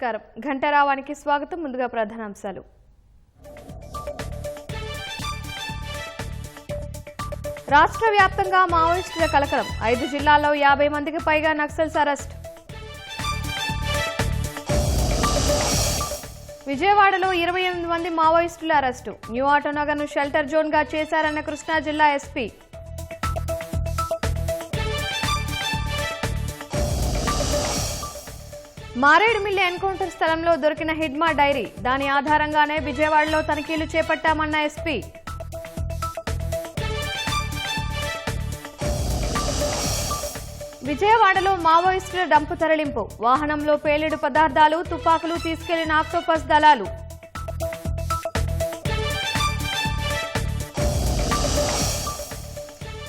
నమస్కారం ఘంటారావానికి స్వాగతం ముందుగా ప్రధానాంశాలు రాష్ట్ర వ్యాప్తంగా మావోయిస్టుల కలకలం 5 జిల్లాల్లో 50 మందికి పైగా నక్సల్స్ అరెస్ట్ విజయవాడలో 28 మంది మావోయిస్టుల అరెస్టు న్యూ ఆటోనగర్ను షెల్టర్ జోన్గా చేశారన్న కృష్ణా జిల్లా ఎస్పీ మారేడుమిల్లి ఎన్కౌంటర్ స్థలంలో దొరికిన హిడ్మా డైరీ దాని ఆధారంగానే విజయవాడలో తనిఖీలు చేపట్టామన్న ఎస్పీ విజయవాడలో మావోయిస్టుల డంపు తరలింపు వాహనంలో పేలుడు పదార్థాలు తుపాకులు తీసుకెళ్లిన ఆక్టోపస్ దళాలు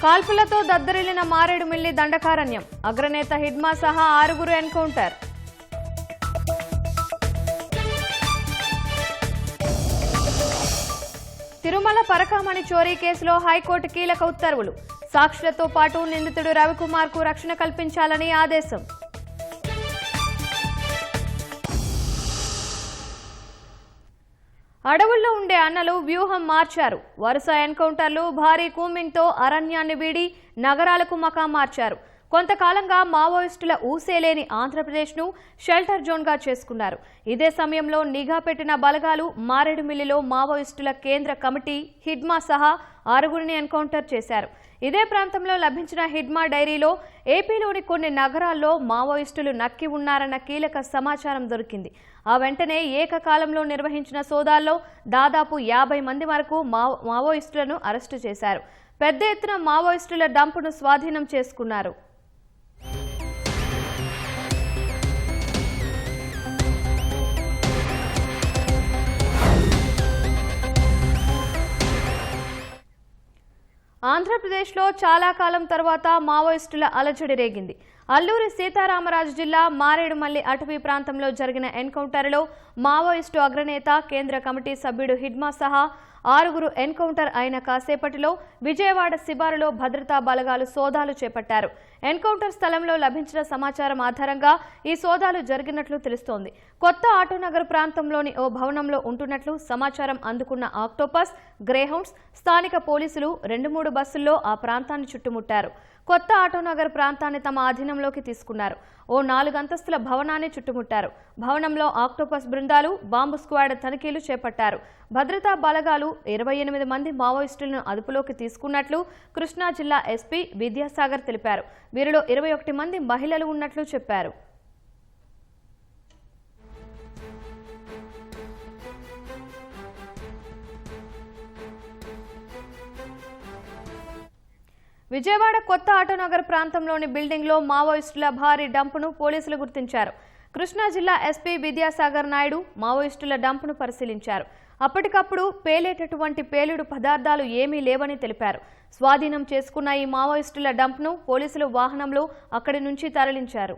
కాల్పులతో దద్దరిల్లిన మారేడుమిల్లి దండకారణ్యం అగ్రనేత హిడ్మా సహా 6 ఎన్కౌంటర్ తిరుమల పరకామణి చోరీ కేసులో హైకోర్టు కీలక ఉత్తర్వులు సాక్షులతో పాటు నిందితుడు రవికుమార్ కు రక్షణ కల్పించాలని ఆదేశం అడవుల్లో ఉండే అన్నలు వ్యూహం మార్చారు వరుస ఎన్కౌంటర్లు భారీ కూంబింగ్ తో అరణ్యాన్ని వీడి నగరాలకు మకా మార్చారు కొంతకాలంగా మావోయిస్టుల ఊసేలేని ఆంధ్రప్రదేశ్ను షెల్టర్ జోన్గా చేసుకున్నారు ఇదే సమయంలో నిఘా పెట్టిన బలగాలు మారేడుమిల్లిలో మావోయిస్టుల కేంద్ర కమిటీ హిడ్మా సహా 6 ఎన్కౌంటర్ చేశారు ఇదే ప్రాంతంలో లభించిన హిడ్మా డైరీలో ఏపీలోని కొన్ని నగరాల్లో మావోయిస్టులు నక్కి ఉన్నారన్న కీలక సమాచారం దొరికింది ఆ వెంటనే ఏకకాలంలో నిర్వహించిన సోదాల్లో దాదాపు 50 మంది వరకు మావోయిస్టులను అరెస్టు చేశారు పెద్ద ఎత్తున మావోయిస్టుల డంపును స్వాధీనం చేసుకున్నారు ఆంధ్రప్రదేశ్లో చాలా కాలం తర్వాత మావోయిస్టుల అలజడి రేగింది అల్లూరి సీతారామరాజు జిల్లా మారేడుమల్లి అటవీ ప్రాంతంలో జరిగిన ఎన్కౌంటర్లో మావోయిస్టు అగ్రనేత కేంద్ర కమిటీ సభ్యుడు హిడ్మా సహా 6 ఎన్కౌంటర్ అయిన కాసేపటిలో విజయవాడ శివారులో భద్రతా బలగాలు సోదాలు చేపట్టారు ఎన్కౌంటర్ స్థలంలో లభించిన సమాచారం ఆధారంగా ఈ సోదాలు జరిగినట్లు తెలుస్తోంది కొత్త ఆటోనగర్ ప్రాంతంలోని ఓ భవనంలో ఉంటున్నట్లు సమాచారం అందుకున్న ఆక్టోపస్ గ్రేహౌండ్స్ స్థానిక పోలీసులు 2-3 బస్సుల్లో ఆ ప్రాంతాన్ని చుట్టుముట్టారు కొత్త ఆటోనగర్ ప్రాంతాన్ని తమ ఆధీనంలోకి తీసుకున్నారు ఓ 4 అంతస్తుల భవనాన్ని చుట్టుముట్టారు భవనంలో ఆక్టోపస్ బృందాలు బాంబు స్క్వాడ్ తనిఖీలు చేపట్టారు భద్రతా బలగాలు 28 మంది మావోయిస్టులను అదుపులోకి తీసుకున్నట్లు కృష్ణా జిల్లా ఎస్పీ విద్యాసాగర్ తెలిపారు వీరిలో 21 మంది మహిళలు ఉన్నట్లు చెప్పారు విజయవాడ కొత్త ఆటోనగర్ ప్రాంతంలోని బిల్డింగ్లో మావోయిస్టుల భారీ డంపును పోలీసులు గుర్తించారు కృష్ణా జిల్లా ఎస్పీ విద్యాసాగర్ నాయుడు మావోయిస్టుల డంపును పరిశీలించారు అప్పటికప్పుడు పేలేటటువంటి పేలుడు పదార్థాలు ఏమీ లేవని తెలిపారు స్వాధీనం చేసుకున్న ఈ మావోయిస్టుల డంప్ను పోలీసులు వాహనంలో అక్కడి నుంచి తరలించారు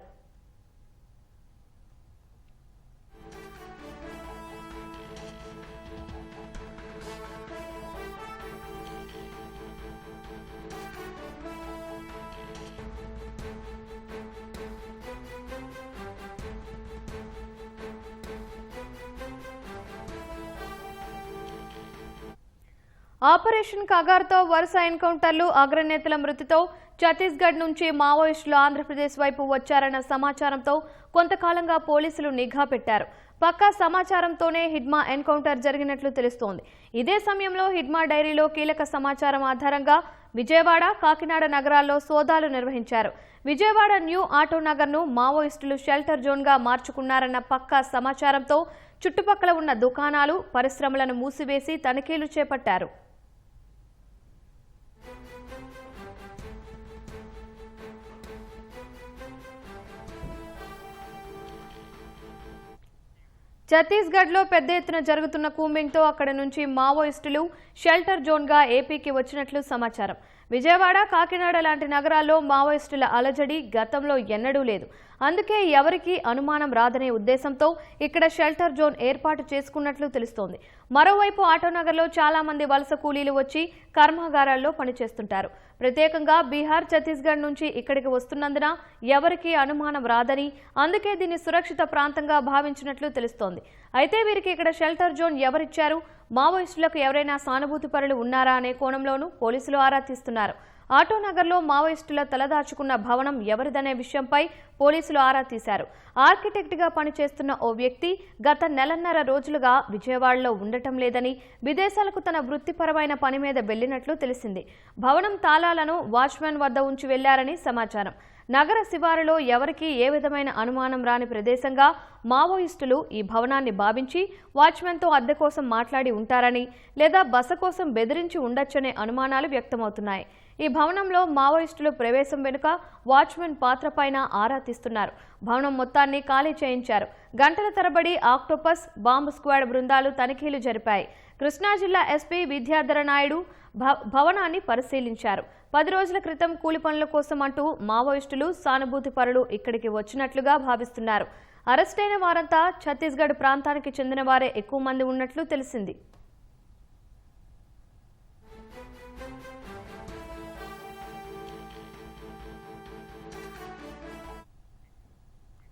ఆపరేషన్ కగార్తో వరుస ఎన్కౌంటర్లు అగ్రనేతల మృతితో ఛత్తీస్గఢ్ నుంచి మావోయిస్టులు ఆంధ్రప్రదేశ్ వైపు వచ్చారన్న సమాచారంతో కొంతకాలంగా పోలీసులు నిఘా పెట్టారు పక్కా సమాచారంతోనే హిడ్మా ఎన్కౌంటర్ జరిగినట్లు తెలుస్తోంది ఇదే సమయంలో హిడ్మా డైరీలో కీలక సమాచారం ఆధారంగా విజయవాడ కాకినాడ నగరాల్లో సోదాలు నిర్వహించారు విజయవాడ న్యూ ఆటోనగర్ను మావోయిస్టులు షెల్టర్ జోన్గా మార్చుకున్నారన్న పక్కా సమాచారంతో చుట్టుపక్కల ఉన్న దుకాణాలు పరిశ్రమలను మూసివేసి తనిఖీలు చేపట్టారు ఛత్తీస్గఢ్లో పెద్ద ఎత్తున జరుగుతున్న కూంబింగ్తో అక్కడి నుంచి మావోయిస్టులు షెల్టర్ జోన్గా ఏపీకి వచ్చినట్లు సమాచారం విజయవాడ కాకినాడ లాంటి నగరాల్లో మావోయిస్టుల అలజడి గతంలో ఎన్నడూ లేదు అందుకే ఎవరికీ అనుమానం రాదనే ఉద్దేశంతో ఇక్కడ షెల్టర్ జోన్ ఏర్పాటు చేసుకున్నట్లు తెలుస్తోంది. మరోవైపు ఆటోనగర్లో చాలా మంది వలస కూలీలు వచ్చి కర్మాగారాల్లో పనిచేస్తుంటారు. ప్రత్యేకంగా బీహార్, ఛత్తీస్గఢ్ నుంచి ఇక్కడికి వస్తున్నందున ఎవరికీ అనుమానం రాదని, అందుకే దీన్ని సురక్షిత ప్రాంతంగా భావించినట్లు తెలుస్తోంది. అయితే వీరికి ఇక్కడ షెల్టర్ జోన్ ఎవరిచ్చారు, మావోయిస్టులకు ఎవరైనా సానుభూతి పరులు ఉన్నారా అనే కోణంలోనూ పోలీసులు ఆరా తీస్తున్నారు. ఆటోనగర్లో మావోయిస్టుల తలదాచుకున్న భవనం ఎవరిదనే విషయంపై పోలీసులు ఆరా తీశారు. ఆర్కిటెక్ట్గా పనిచేస్తున్న ఓ వ్యక్తి గత నెలన్నర రోజులుగా విజయవాడలో ఉండటం లేదని, విదేశాలకు తన వృత్తిపరమైన పని మీద వెళ్లినట్లు తెలిసింది. భవనం తాళాలను వాచ్మెన్ వద్ద ఉంచి వెళ్లారని సమాచారం. నగర శివారులో ఎవరికీ ఏ విధమైన అనుమానం రాని ప్రదేశంగా మావోయిస్టులు ఈ భవనాన్ని భావించి వాచ్మెన్తో అద్దె కోసం మాట్లాడి ఉంటారని, లేదా బస కోసం బెదిరించి ఉండొచ్చనే అనుమానాలు వ్యక్తమవుతున్నాయి. ఈ భవనంలో మావోయిస్టులు ప్రవేశం వెనుక వాచ్మెన్ పాత్రపైన ఆరా తీస్తున్నారు. భవనం మొత్తాన్ని ఖాళీ చేయించారు. గంటల తరబడి ఆక్టోపస్, బాంబు స్క్వాడ్ బృందాలు తనిఖీలు జరిపాయి. కృష్ణా జిల్లా ఎస్పీ విద్యాధర నాయుడు భవనాన్ని పరిశీలించారు. 10 రోజుల క్రితం కూలి పనుల కోసం అంటూ మావోయిస్టులు సానుభూతి పరులు ఇక్కడికి వచ్చినట్లుగా భావిస్తున్నారు. అరెస్టైన వారంతా ఛత్తీస్గఢ్ ప్రాంతానికి చెందిన వారే ఎక్కువ మంది ఉన్నట్లు తెలిసింది.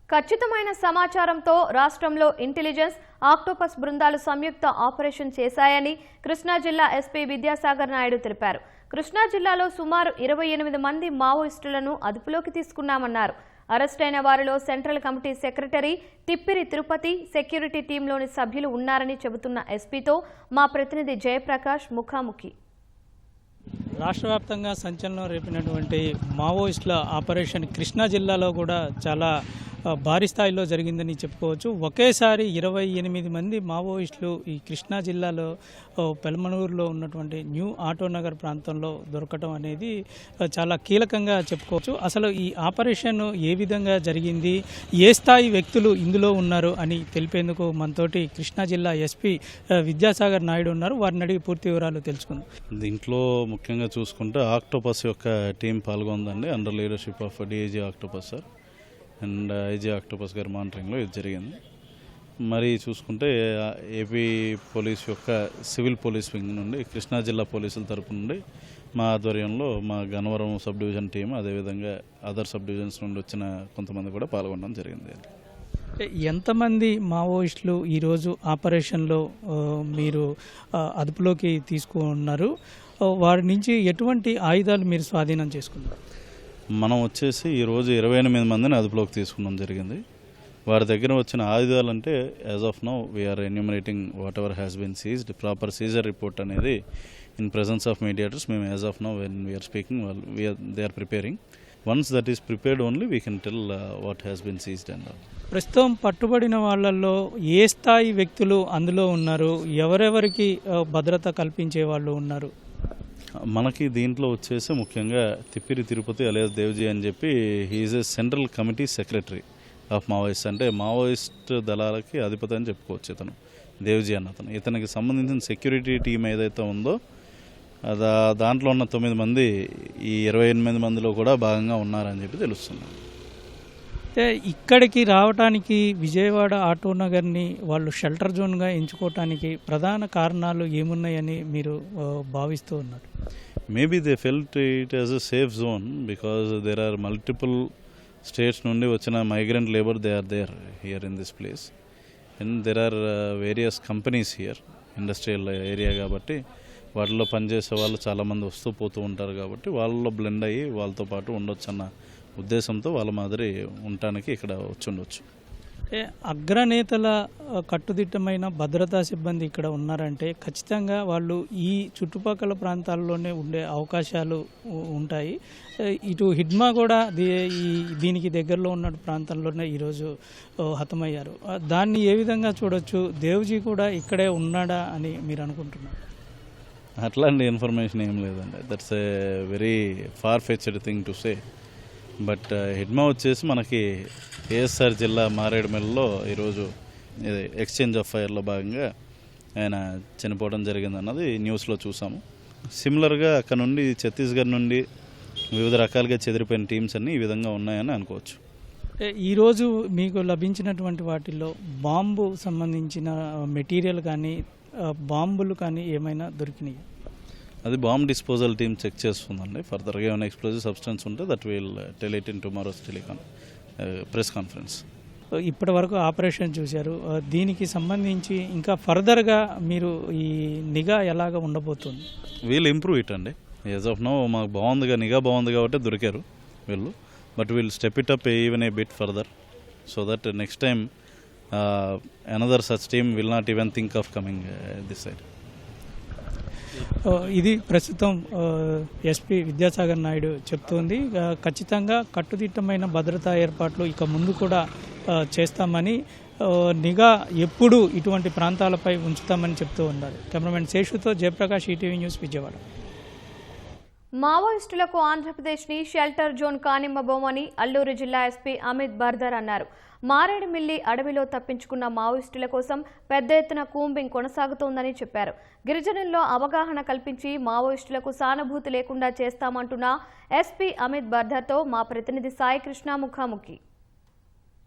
ఖచ్చితమైన సమాచారంతో రాష్ట్రంలో ఇంటెలిజెన్స్, ఆక్టోపస్ బృందాలు సంయుక్త ఆపరేషన్ చేశాయని కృష్ణా జిల్లా ఎస్పీ విద్యాసాగర్ నాయుడు తెలిపారు. కృష్ణా జిల్లాలో సుమారు 28 మంది మావోయిస్టులను అదుపులోకి తీసుకున్నామన్నారు. అరెస్టైన వారిలో central committee secretary Tippiri Tirupati, security టీంలోని సభ్యులు ఉన్నారని చెబుతున్న ఎస్పీతో మా ప్రతినిధి జయప్రకాష్ ముఖాముఖి. రాష్ట్ర వ్యాప్తంగా సంచలనం రేపినటువంటి మావోయిస్టుల ఆపరేషన్ కృష్ణా జిల్లాలో కూడా చాలా భారీ స్థాయిలో జరిగిందని చెప్పుకోవచ్చు. ఒకేసారి 28 మంది మావోయిస్టులు ఈ కృష్ణా జిల్లాలో పెల్మనూరులో ఉన్నటువంటి న్యూ ఆటోనగర్ ప్రాంతంలో దొరకటం అనేది చాలా కీలకంగా చెప్పుకోవచ్చు. అసలు ఈ ఆపరేషన్ ఏ విధంగా జరిగింది, ఏ స్థాయి వ్యక్తులు ఇందులో ఉన్నారు అని తెలిపేందుకు మనతోటి కృష్ణా జిల్లా ఎస్పీ విద్యాసాగర్ నాయుడు ఉన్నారు. వారిని అడిగి పూర్తి వివరాలు తెలుసుకుందాం. దీంట్లో ముఖ్యంగా చూసుకుంటే ఆక్టోపస్ యొక్క టీం పాల్గొందండి, under leadership of DIG OCTOPUS sir and IG OCTOPUS గారి మానిటరింగ్లో ఇది జరిగింది. మరి చూసుకుంటే ఏపీ పోలీస్ యొక్క సివిల్ పోలీస్ వింగ్ నుండి, కృష్ణా జిల్లా పోలీసుల తరపు నుండి మా ఆధ్వర్యంలో మా గన్నవరం సబ్ డివిజన్ టీం, అదేవిధంగా అదర్ సబ్ డివిజన్స్ నుండి వచ్చిన కొంతమంది కూడా పాల్గొనడం జరిగింది. ఎంతమంది మావోయిస్టులు ఈరోజు ఆపరేషన్లో మీరు అదుపులోకి తీసుకున్నారు, వారి నుంచి ఎటువంటి ఆయుధాలు మీరు స్వాధీనం చేసుకున్నారు? మనం వచ్చేసి ఈరోజు 28 మందిని అదుపులోకి తీసుకున్నాం జరిగింది. వారి దగ్గర వచ్చిన ఆయుధాలు అంటే as of now we're enumerating whatever has been seized. Proper seizure report అనేది ఇన్ ప్రెజెన్స్ ఆఫ్ మీడియేటర్స్ మేము as of now when we're speaking they are preparing. Once that is prepared only we can tell what has been seized and all. ప్రస్తుతం పట్టుబడిన వాళ్ళల్లో ఏ స్థాయి వ్యక్తులు అందులో ఉన్నారు, ఎవరెవరికి భద్రత కల్పించే వాళ్ళు ఉన్నారు? మనకి దీంట్లో వచ్చేసి ముఖ్యంగా తిప్పిరి తిరుపతి అలియాస్ దేవ్జీ అని చెప్పి he's a central committee secretary of Maoist, అంటే మావోయిస్ట్ దళాలకి అధిపతి అని చెప్పుకోవచ్చు ఇతను, దేవ్జీ అన్న అతను. ఇతనికి సంబంధించిన సెక్యూరిటీ టీం ఏదైతే ఉందో దాంట్లో ఉన్న 9 మంది ఈ 28 మందిలో కూడా భాగంగా ఉన్నారని చెప్పి తెలుస్తుంది. అయితే ఇక్కడికి రావడానికి విజయవాడ ఆటోనగర్ని వాళ్ళు షెల్టర్ జోన్గా ఎంచుకోవటానికి ప్రధాన కారణాలు ఏమున్నాయని మీరు భావిస్తూ ఉన్నారు? Maybe they felt it as a safe zone because there are multiple states నుండి వచ్చిన migrant labour they are there here in this place and there are various companies here, industrial area కాబట్టి వాటిలో పనిచేసే వాళ్ళు చాలామంది వస్తూ పోతూ ఉంటారు కాబట్టి వాళ్ళలో బ్లెండ్ అయ్యి వాళ్ళతో పాటు ఉండొచ్చు అన్న ఉద్దేశంతో వాళ్ళ మాదిరి ఉండటానికి ఇక్కడ వచ్చి ఉండొచ్చు. అగ్రనేతల కట్టుదిట్టమైన భద్రతా సిబ్బంది ఇక్కడ ఉన్నారంటే ఖచ్చితంగా వాళ్ళు ఈ చుట్టుపక్కల ప్రాంతాల్లోనే ఉండే అవకాశాలు ఉంటాయి. ఇటు హిడ్మా కూడా దీనికి దగ్గరలో ఉన్న ప్రాంతంలోనే ఈరోజు హతమయ్యారు. దాన్ని ఏ విధంగా చూడొచ్చు? దేవ్జీ కూడా ఇక్కడే ఉన్నాడా అని మీరు అనుకుంటున్నారు? అట్లాంటి ఇన్ఫర్మేషన్ ఏం లేదండి. That's a very far fetched thing to say. But Hidma వచ్చేసి మనకి ఏఎస్ఆర్ జిల్లా మారేడుమల్లిలో ఈరోజు ఎక్స్చేంజ్ ఆఫ్ ఫైర్లో భాగంగా ఆయన చనిపోవడం జరిగిందన్నది న్యూస్లో చూసాము. సిమిలర్గా అక్కడ నుండి ఛత్తీస్గఢ్ నుండి వివిధ రకాలుగా చెదిరిపోయిన టీమ్స్ అన్నీ ఈ విధంగా ఉన్నాయని అనుకోవచ్చు. ఈరోజు మీకు లభించినటువంటి వాటిల్లో బాంబు సంబంధించిన మెటీరియల్ కానీ బాంబులు కానీ ఏమైనా దొరికినాయి? అది బాంబ్ డిస్పోజల్ టీమ్ చెక్ చేస్తుందండి. ఫర్దర్గా ఏమైనా ఎక్స్ప్లోజివ్ సబ్స్టెన్స్ ఉంటే that will tell it in tomorrow's press conference. ఇప్పటి వరకు ఆపరేషన్ చూశారు, దీనికి సంబంధించి ఇంకా ఫర్దర్గా మీరు ఈ నిఘా ఎలాగ ఉండబోతుంది? వీల్ ఇంప్రూవ్ ఇట్ అండి. యాజ్ ఆఫ్ నో మాకు నిఘా బాగుంది కాబట్టి దొరికారు వీళ్ళు. But we'll step it up even a bit further so that next time another such team will not even think of coming this side. ఇది ప్రస్తుతం ఎస్పీ విద్యాసాగర్ నాయుడు చెప్తోంది. ఖచ్చితంగా కట్టుదిట్టమైన భద్రతా ఏర్పాట్లు ఇక ముందు కూడా చేస్తామని, నిఘా ఎప్పుడు ఇటువంటి ప్రాంతాలపై ఉంచుతామని చెప్తూ ఉన్నారు. కెమెరామెన్ శేషుతో జయప్రకాష్, ఈటీవీ న్యూస్, విజయవాడ. మావోయిస్టులకు ఆంధ్రప్రదేశ్ని షెల్టర్ జోన్ కానివ్వబోమని అల్లూరు జిల్లా ఎస్పీ అమిత్ బర్దర్ అన్నారు. మారేడుమిల్లి అడవిలో తప్పించుకున్న మావోయిస్టుల కోసం పెద్ద ఎత్తున కూంబింగ్ కొనసాగుతోందని చెప్పారు. గిరిజనుల్లో అవగాహన కల్పించి మావోయిస్టులకు సానుభూతి లేకుండా చేస్తామంటున్న ఎస్పీ అమిత్ బర్దర్తో మా ప్రతినిధి సాయి కృష్ణ ముఖాముఖి.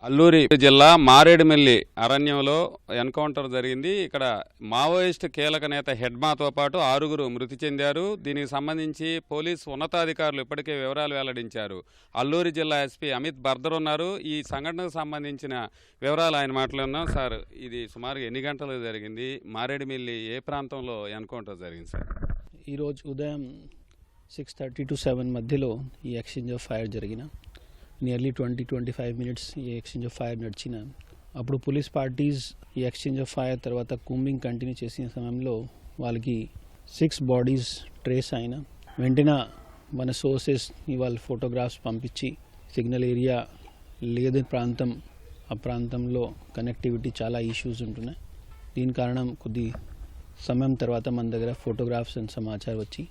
అల్లూరి జిల్లా మారేడుమిల్లి అరణ్యంలో ఎన్కౌంటర్ జరిగింది. ఇక్కడ మావోయిస్ట్ కీలక నేత హెడ్మాతో పాటు 6 మృతి చెందారు. దీనికి సంబంధించి పోలీసు ఉన్నతాధికారులు ఇప్పటికే వివరాలు వెల్లడించారు. అల్లూరి జిల్లా ఎస్పీ అమిత్ బర్దర్ ఉన్నారు. ఈ సంఘటనకు సంబంధించిన వివరాలు ఆయన మాట్లాడినాం. సార్, ఇది సుమారుగా ఎన్ని గంటలు జరిగింది? మారేడుమిల్లి ఏ ప్రాంతంలో ఎన్కౌంటర్ జరిగింది సార్? ఈరోజు ఉదయం 6:30 to 7 మధ్యలో ఈ ఎక్స్చేంజ్ ఆఫ్ ఫైర్ జరిగిన నియర్లీ 20-25 మినిట్స్ ఈ ఎక్స్చేంజ్ ఆఫ్ ఫైర్ నడిచిన. అప్పుడు పోలీస్ పార్టీస్ ఈ ఎక్స్చేంజ్ ఆఫ్ ఫైర్ తర్వాత కూంబింగ్ కంటిన్యూ చేసిన సమయంలో వాళ్ళకి 6 బాడీస్ ట్రేస్ అయిన. వెంటనే మన సోర్సెస్ వాళ్ళ ఫోటోగ్రాఫ్స్ పంపించి సిగ్నల్ ఏరియా లేదు ప్రాంతం, ఆ ప్రాంతంలో కనెక్టివిటీ చాలా ఇష్యూస్ ఉంటున్నాయి. దీని కారణం కొద్ది సమయం తర్వాత మన దగ్గర ఫోటోగ్రాఫ్స్ అండ్ సమాచారం వచ్చి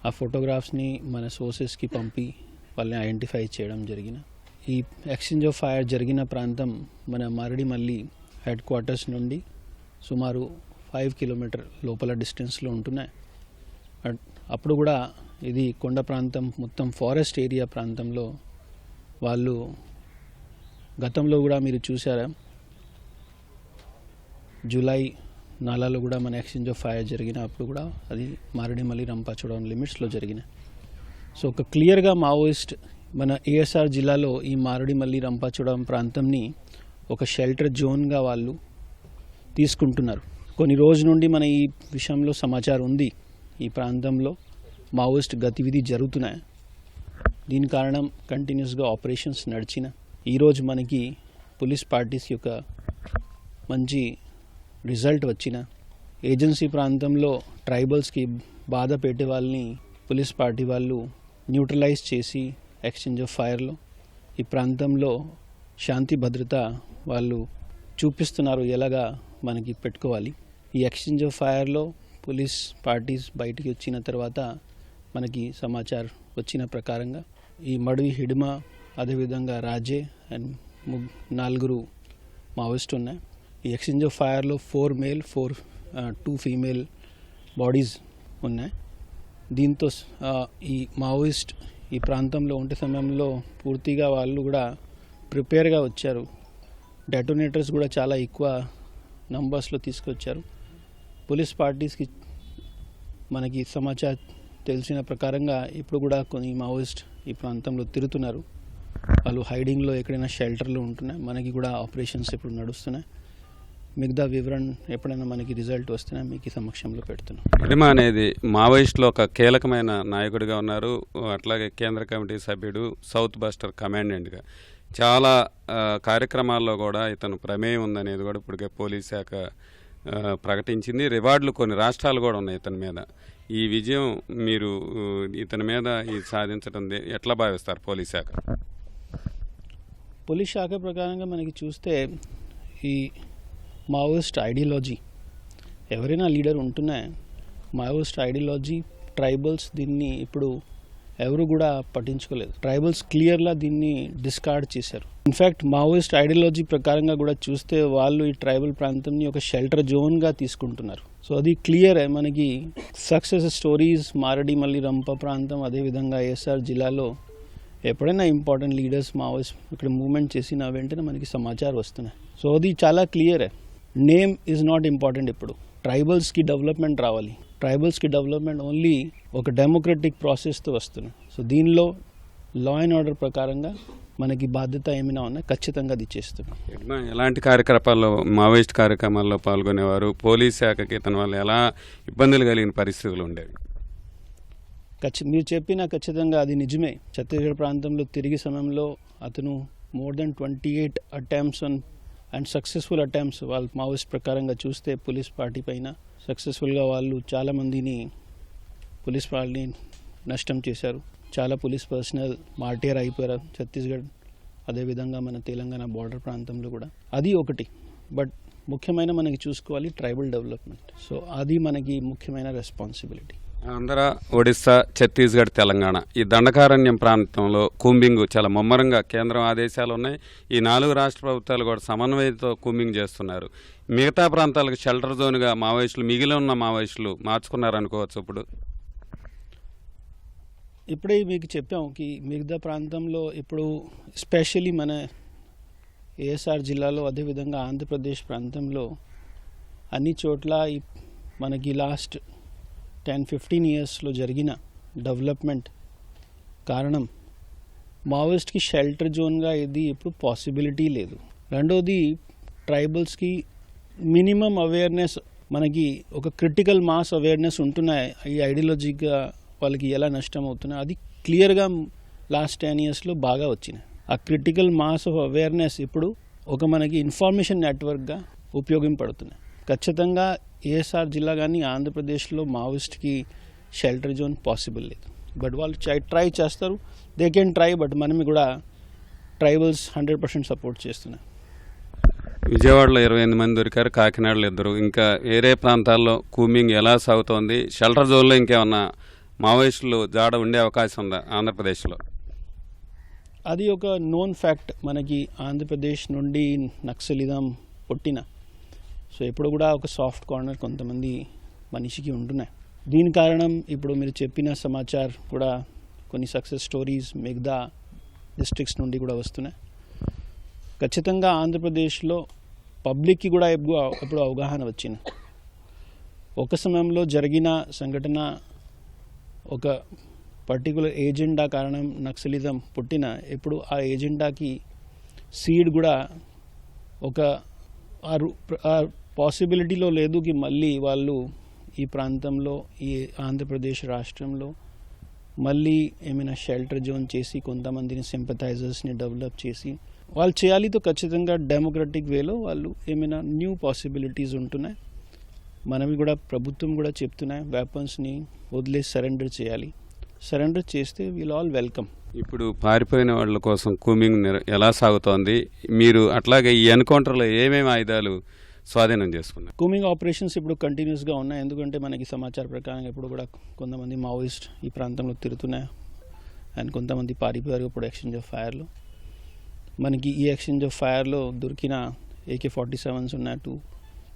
ఆ ఫోటోగ్రాఫ్స్ని మన సోర్సెస్కి పంపి వాళ్ళని ఐడెంటిఫై చేయడం జరిగిన. ఈ ఎక్స్చేంజ్ ఆఫ్ ఫైర్ జరిగిన ప్రాంతం మన మారేడుమిల్లి హెడ్ క్వార్టర్స్ నుండి సుమారు 5 కిలోమీటర్ లోపల డిస్టెన్స్లో ఉంటున్నాయి. అప్పుడు కూడా ఇది కొండ ప్రాంతం, మొత్తం ఫారెస్ట్ ఏరియా ప్రాంతంలో వాళ్ళు గతంలో కూడా మీరు చూసారా, జూలై 4లో కూడా మన ఎక్స్చేంజ్ ఆఫ్ ఫైర్ జరిగిన అప్పుడు కూడా అది మారేడుమిల్లి రంపచోడవరం లిమిట్స్లో జరిగిన. సో ఒక క్లియర్గా మావోయిస్ట్ మన ఏఎస్ఆర్ జిల్లాలో ఈ మారేడుమిల్లి రంపచోడవరం ప్రాంతంని ఒక షెల్టర్ జోన్గా వాళ్ళు తీసుకుంటున్నారు. కొన్ని రోజు నుండి మన ఈ విషయంలో సమాచారం ఉంది, ఈ ప్రాంతంలో మావోయిస్ట్ గతివిధి జరుగుతున్నాయి. దీని కారణం కంటిన్యూస్గా ఆపరేషన్స్ నడిచిన. ఈరోజు మనకి పోలీస్ పార్టీస్ యొక్క మంచి రిజల్ట్ వచ్చిన. ఏజెన్సీ ప్రాంతంలో ట్రైబల్స్కి బాధ పెట్టే వాళ్ళని పోలీస్ పార్టీ వాళ్ళు న్యూట్రలైజ్ చేసి ఎక్స్చేంజ్ ఆఫ్ ఫైర్లో ఈ ప్రాంతంలో శాంతి భద్రత వాళ్ళు చూపిస్తున్నారు ఎలాగా మనకి పెట్టుకోవాలి. ఈ ఎక్స్చేంజ్ ఆఫ్ ఫైర్లో పోలీస్ పార్టీస్ బయటికి వచ్చిన తర్వాత మనకి సమాచారం వచ్చిన ప్రకారంగా ఈ మడవి హిడ్మ, అదేవిధంగా రాజే అండ్ 4 మావోయిస్ట్ ఉన్నాయి. ఈ ఎక్స్చేంజ్ ఆఫ్ ఫైర్లో 4 మేల్ 2 ఫీమేల్ బాడీస్ ఉన్నాయి. దీంతో ఈ మావోయిస్ట్ ఈ ప్రాంతంలో ఉండే సమయంలో పూర్తిగా వాళ్ళు కూడా ప్రిపేర్గా వచ్చారు. డెటోనేటర్స్ కూడా చాలా ఎక్కువ నంబర్స్లో తీసుకొచ్చారు. పోలీస్ పార్టీస్కి మనకి సమాచారం తెలిసిన ప్రకారంగా ఇప్పుడు కూడా కొన్ని మావోయిస్ట్ ఈ ప్రాంతంలో తిరుగుతున్నారు. వాళ్ళు హైడింగ్లో ఎక్కడైనా షెల్టర్లో ఉంటున్నాయి. మనకి కూడా ఆపరేషన్స్ ఇప్పుడు నడుస్తున్నాయి. మిగతా వివరణ ఎప్పుడైనా మనకి రిజల్ట్ వస్తున్నా మీకు సమక్షంలో పెడుతున్నాం. హిడ్మ అనేది మావోయిస్టులో ఒక కీలకమైన నాయకుడిగా ఉన్నారు. అట్లాగే కేంద్ర కమిటీ సభ్యుడు, సౌత్ బస్టర్ కమాండెంట్గా చాలా కార్యక్రమాల్లో కూడా ఇతను ప్రమేయం ఉందనేది కూడా ఇప్పటికే పోలీస్ శాఖ ప్రకటించింది. రివార్డులు కొన్ని రాష్ట్రాలు కూడా ఉన్నాయి ఇతని మీద. ఈ విజయం మీరు ఇతని మీద సాధించడం ఎట్లా భావిస్తారు పోలీస్ శాఖ? పోలీస్ శాఖ ప్రకారంగా మనకి చూస్తే ఈ మావోయిస్ట్ ఐడియాలజీ ఎవరైనా లీడర్ ఉంటున్నాయి. మావోయిస్ట్ ఐడియాలజీ ట్రైబల్స్ దీన్ని ఇప్పుడు ఎవరు కూడా పట్టించుకోలేదు. ట్రైబల్స్ క్లియర్గా దీన్ని డిస్కార్డ్ చేశారు. ఇన్ఫ్యాక్ట్ మావోయిస్ట్ ఐడియాలజీ ప్రకారంగా కూడా చూస్తే వాళ్ళు ఈ ట్రైబల్ ప్రాంతంని ఒక షెల్టర్ జోన్గా తీసుకుంటున్నారు. సో అది క్లియర్. మనకి సక్సెస్ స్టోరీస్ మారేడుమిల్లి రంప ప్రాంతం, అదేవిధంగా ఏఎస్ఆర్ జిల్లాలో ఎప్పుడైనా ఇంపార్టెంట్ లీడర్స్ మావోయిస్ట్ ఇక్కడ మూవ్మెంట్ చేసిన వెంటనే మనకి సమాచారం వస్తున్నాయి. సో అది చాలా clear. Name is not important. ఇప్పుడు ట్రైబల్స్కి డెవలప్మెంట్ రావాలి. ట్రైబల్స్కి డెవలప్మెంట్ ఓన్లీ ఒక డెమోక్రటిక్ ప్రాసెస్తో వస్తున్నాయి. సో దీనిలో లా అండ్ ఆర్డర్ ప్రకారంగా మనకి బాధ్యత ఏమైనా ఉన్నా ఖచ్చితంగా అది చేస్తున్నాం. ఎలాంటి కార్యకలాపాల్లో మావోయిస్ట్ కార్యక్రమాల్లో పాల్గొనేవారు? పోలీస్ శాఖకి ఇతని వల్ల ఎలా ఇబ్బందులు కలిగిన పరిస్థితులు ఉండేవి? మీరు చెప్పిన ఖచ్చితంగా అది నిజమే. ఛత్తీస్గఢ్ ప్రాంతంలో తిరిగి సమయంలో అతను more than 28 attempts and successful attempts వాళ్ళ మావోయిస్ట్ ప్రకారంగా చూస్తే పోలీస్ పార్టీ పైన సక్సెస్ఫుల్గా వాళ్ళు చాలామందిని పోలీస్ పార్టీని నష్టం చేశారు. చాలా పోలీస్ పర్సనల్ మార్టియర్ అయిపోయారు ఛత్తీస్గఢ్, అదేవిధంగా మన తెలంగాణ బార్డర్ ప్రాంతంలో కూడా. అది ఒకటి. బట్ ముఖ్యమైన మనకి చూసుకోవాలి ట్రైబల్ డెవలప్మెంట్. సో అది మనకి ముఖ్యమైన రెస్పాన్సిబిలిటీ. ఆంధ్ర, ఒడిస్సా, ఛత్తీస్గఢ్, తెలంగాణ ఈ దండకారణ్యం ప్రాంతంలో కూంబింగ్ చాలా ముమ్మరంగా కేంద్రం ఆదేశాలు ఉన్నాయి. ఈ 4 రాష్ట్ర ప్రభుత్వాలు కూడా సమన్వయంతో కూంబింగ్ చేస్తున్నారు. మిగతా ప్రాంతాలకు షెల్టర్ జోన్గా మావోయిస్టులు, మిగిలి ఉన్న మావోయిస్టులు మార్చుకున్నారనుకోవచ్చు. ఇప్పుడే మీకు చెప్పాం కి మిగతా ప్రాంతంలో ఇప్పుడు ఎస్పెషల్లీ మన ఏఎస్ఆర్ జిల్లాలో, అదేవిధంగా ఆంధ్రప్రదేశ్ ప్రాంతంలో అన్ని చోట్ల మనకి లాస్ట్ 10-15 ఇయర్స్లో జరిగిన డెవలప్మెంట్ కారణం మావోయిస్ట్కి షెల్టర్ జోన్గా ఇది ఇప్పుడు పాసిబిలిటీ లేదు. రెండోది ట్రైబల్స్కి మినిమం అవేర్నెస్, మనకి ఒక క్రిటికల్ మాస్ అవేర్నెస్ ఉంటున్నాయి. ఈ ఐడియాలజీగా వాళ్ళకి ఎలా నష్టం అవుతున్నాయి అది క్లియర్గా లాస్ట్ 10 ఇయర్స్లో బాగా వచ్చినాయి. ఆ క్రిటికల్ మాస్ ఆఫ్ అవేర్నెస్ ఇప్పుడు ఒక మనకి ఇన్ఫర్మేషన్ నెట్వర్క్గా ఉపయోగపడుతున్నాయి. ఖచ్చితంగా ఏఎస్ఆర్ జిల్లా కానీ ఆంధ్రప్రదేశ్లో మావోయిస్ట్కి షెల్టర్ జోన్ పాసిబుల్ లేదు. బట్ వాళ్ళు ట్రై చేస్తారు. They can try. బట్ మనం కూడా ట్రైబల్స్ 100% సపోర్ట్ చేస్తున్నాయి. విజయవాడలో 28 మంది దొరికారు, కాకినాడలో 2. ఇంకా వేరే ప్రాంతాల్లో కూంబింగ్ ఎలా సాగుతోంది? షెల్టర్ జోన్లో ఇంకేమన్నా మావోయిస్టులు జాడ ఉండే అవకాశం ఉందా ఆంధ్రప్రదేశ్లో? అది ఒక నోన్ ఫ్యాక్ట్. మనకి ఆంధ్రప్రదేశ్ నుండి నక్సలిజం పుట్టిన, సో ఇప్పుడు కూడా ఒక సాఫ్ట్ కార్నర్ కొంతమంది మనిషికి ఉంటున్నాయి. దీని కారణం ఇప్పుడు మీరు చెప్పిన సమాచారం కూడా కొన్ని సక్సెస్ స్టోరీస్ మిగతా డిస్ట్రిక్ట్స్ నుండి కూడా వస్తున్నాయి. ఖచ్చితంగా ఆంధ్రప్రదేశ్లో పబ్లిక్కి కూడా ఎప్పుడు అవగాహన వచ్చింది. ఒక సమయంలో జరిగిన సంఘటన ఒక పర్టికులర్ ఏజెండా కారణం నక్సలిజం పుట్టిన, ఇప్పుడు ఆ ఏజెండాకి సీడ్ కూడా ఒక పాసిబిలిటీలో లేదు కి మళ్ళీ వాళ్ళు ఈ ప్రాంతంలో, ఈ ఆంధ్రప్రదేశ్ రాష్ట్రంలో మళ్ళీ ఏమైనా షెల్టర్ జోన్ చేసి కొంతమందిని సింపథైజర్స్ని డెవలప్ చేసి వాళ్ళు చేయాలితో ఖచ్చితంగా డెమోక్రటిక్ వేలో వాళ్ళు ఏమైనా న్యూ పాసిబిలిటీస్ ఉంటున్నాయి. మనవి కూడా ప్రభుత్వం కూడా చెప్తున్నాయి వెపన్స్ని వదిలేసి సరెండర్ చేయాలి. సరెండర్ చేస్తే వీల్ ఆల్ వెల్కమ్. ఇప్పుడు పారిపోయిన వాళ్ళ కోసం కూంబింగ్ ఎలా సాగుతోంది? మీరు అట్లాగే ఈ ఎన్కౌంటర్లో ఏమేమి ఆయుధాలు స్వాధీనం చేసుకున్నారు? కూంబింగ్ ఆపరేషన్స్ ఇప్పుడు కంటిన్యూస్గా ఉన్నాయి. ఎందుకంటే మనకి సమాచార ప్రకారం ఇప్పుడు కూడా కొంతమంది మావోయిస్ట్ ఈ ప్రాంతంలో తిరుగుతున్నాయి అండ్ కొంతమంది పారిపోయారు ఇప్పుడు ఎక్స్చేంజ్ ఆఫ్ ఫైర్లో. మనకి ఈ ఎక్స్చేంజ్ ఆఫ్ ఫైర్లో దొరికిన AK-47s ఉన్నాయి, 2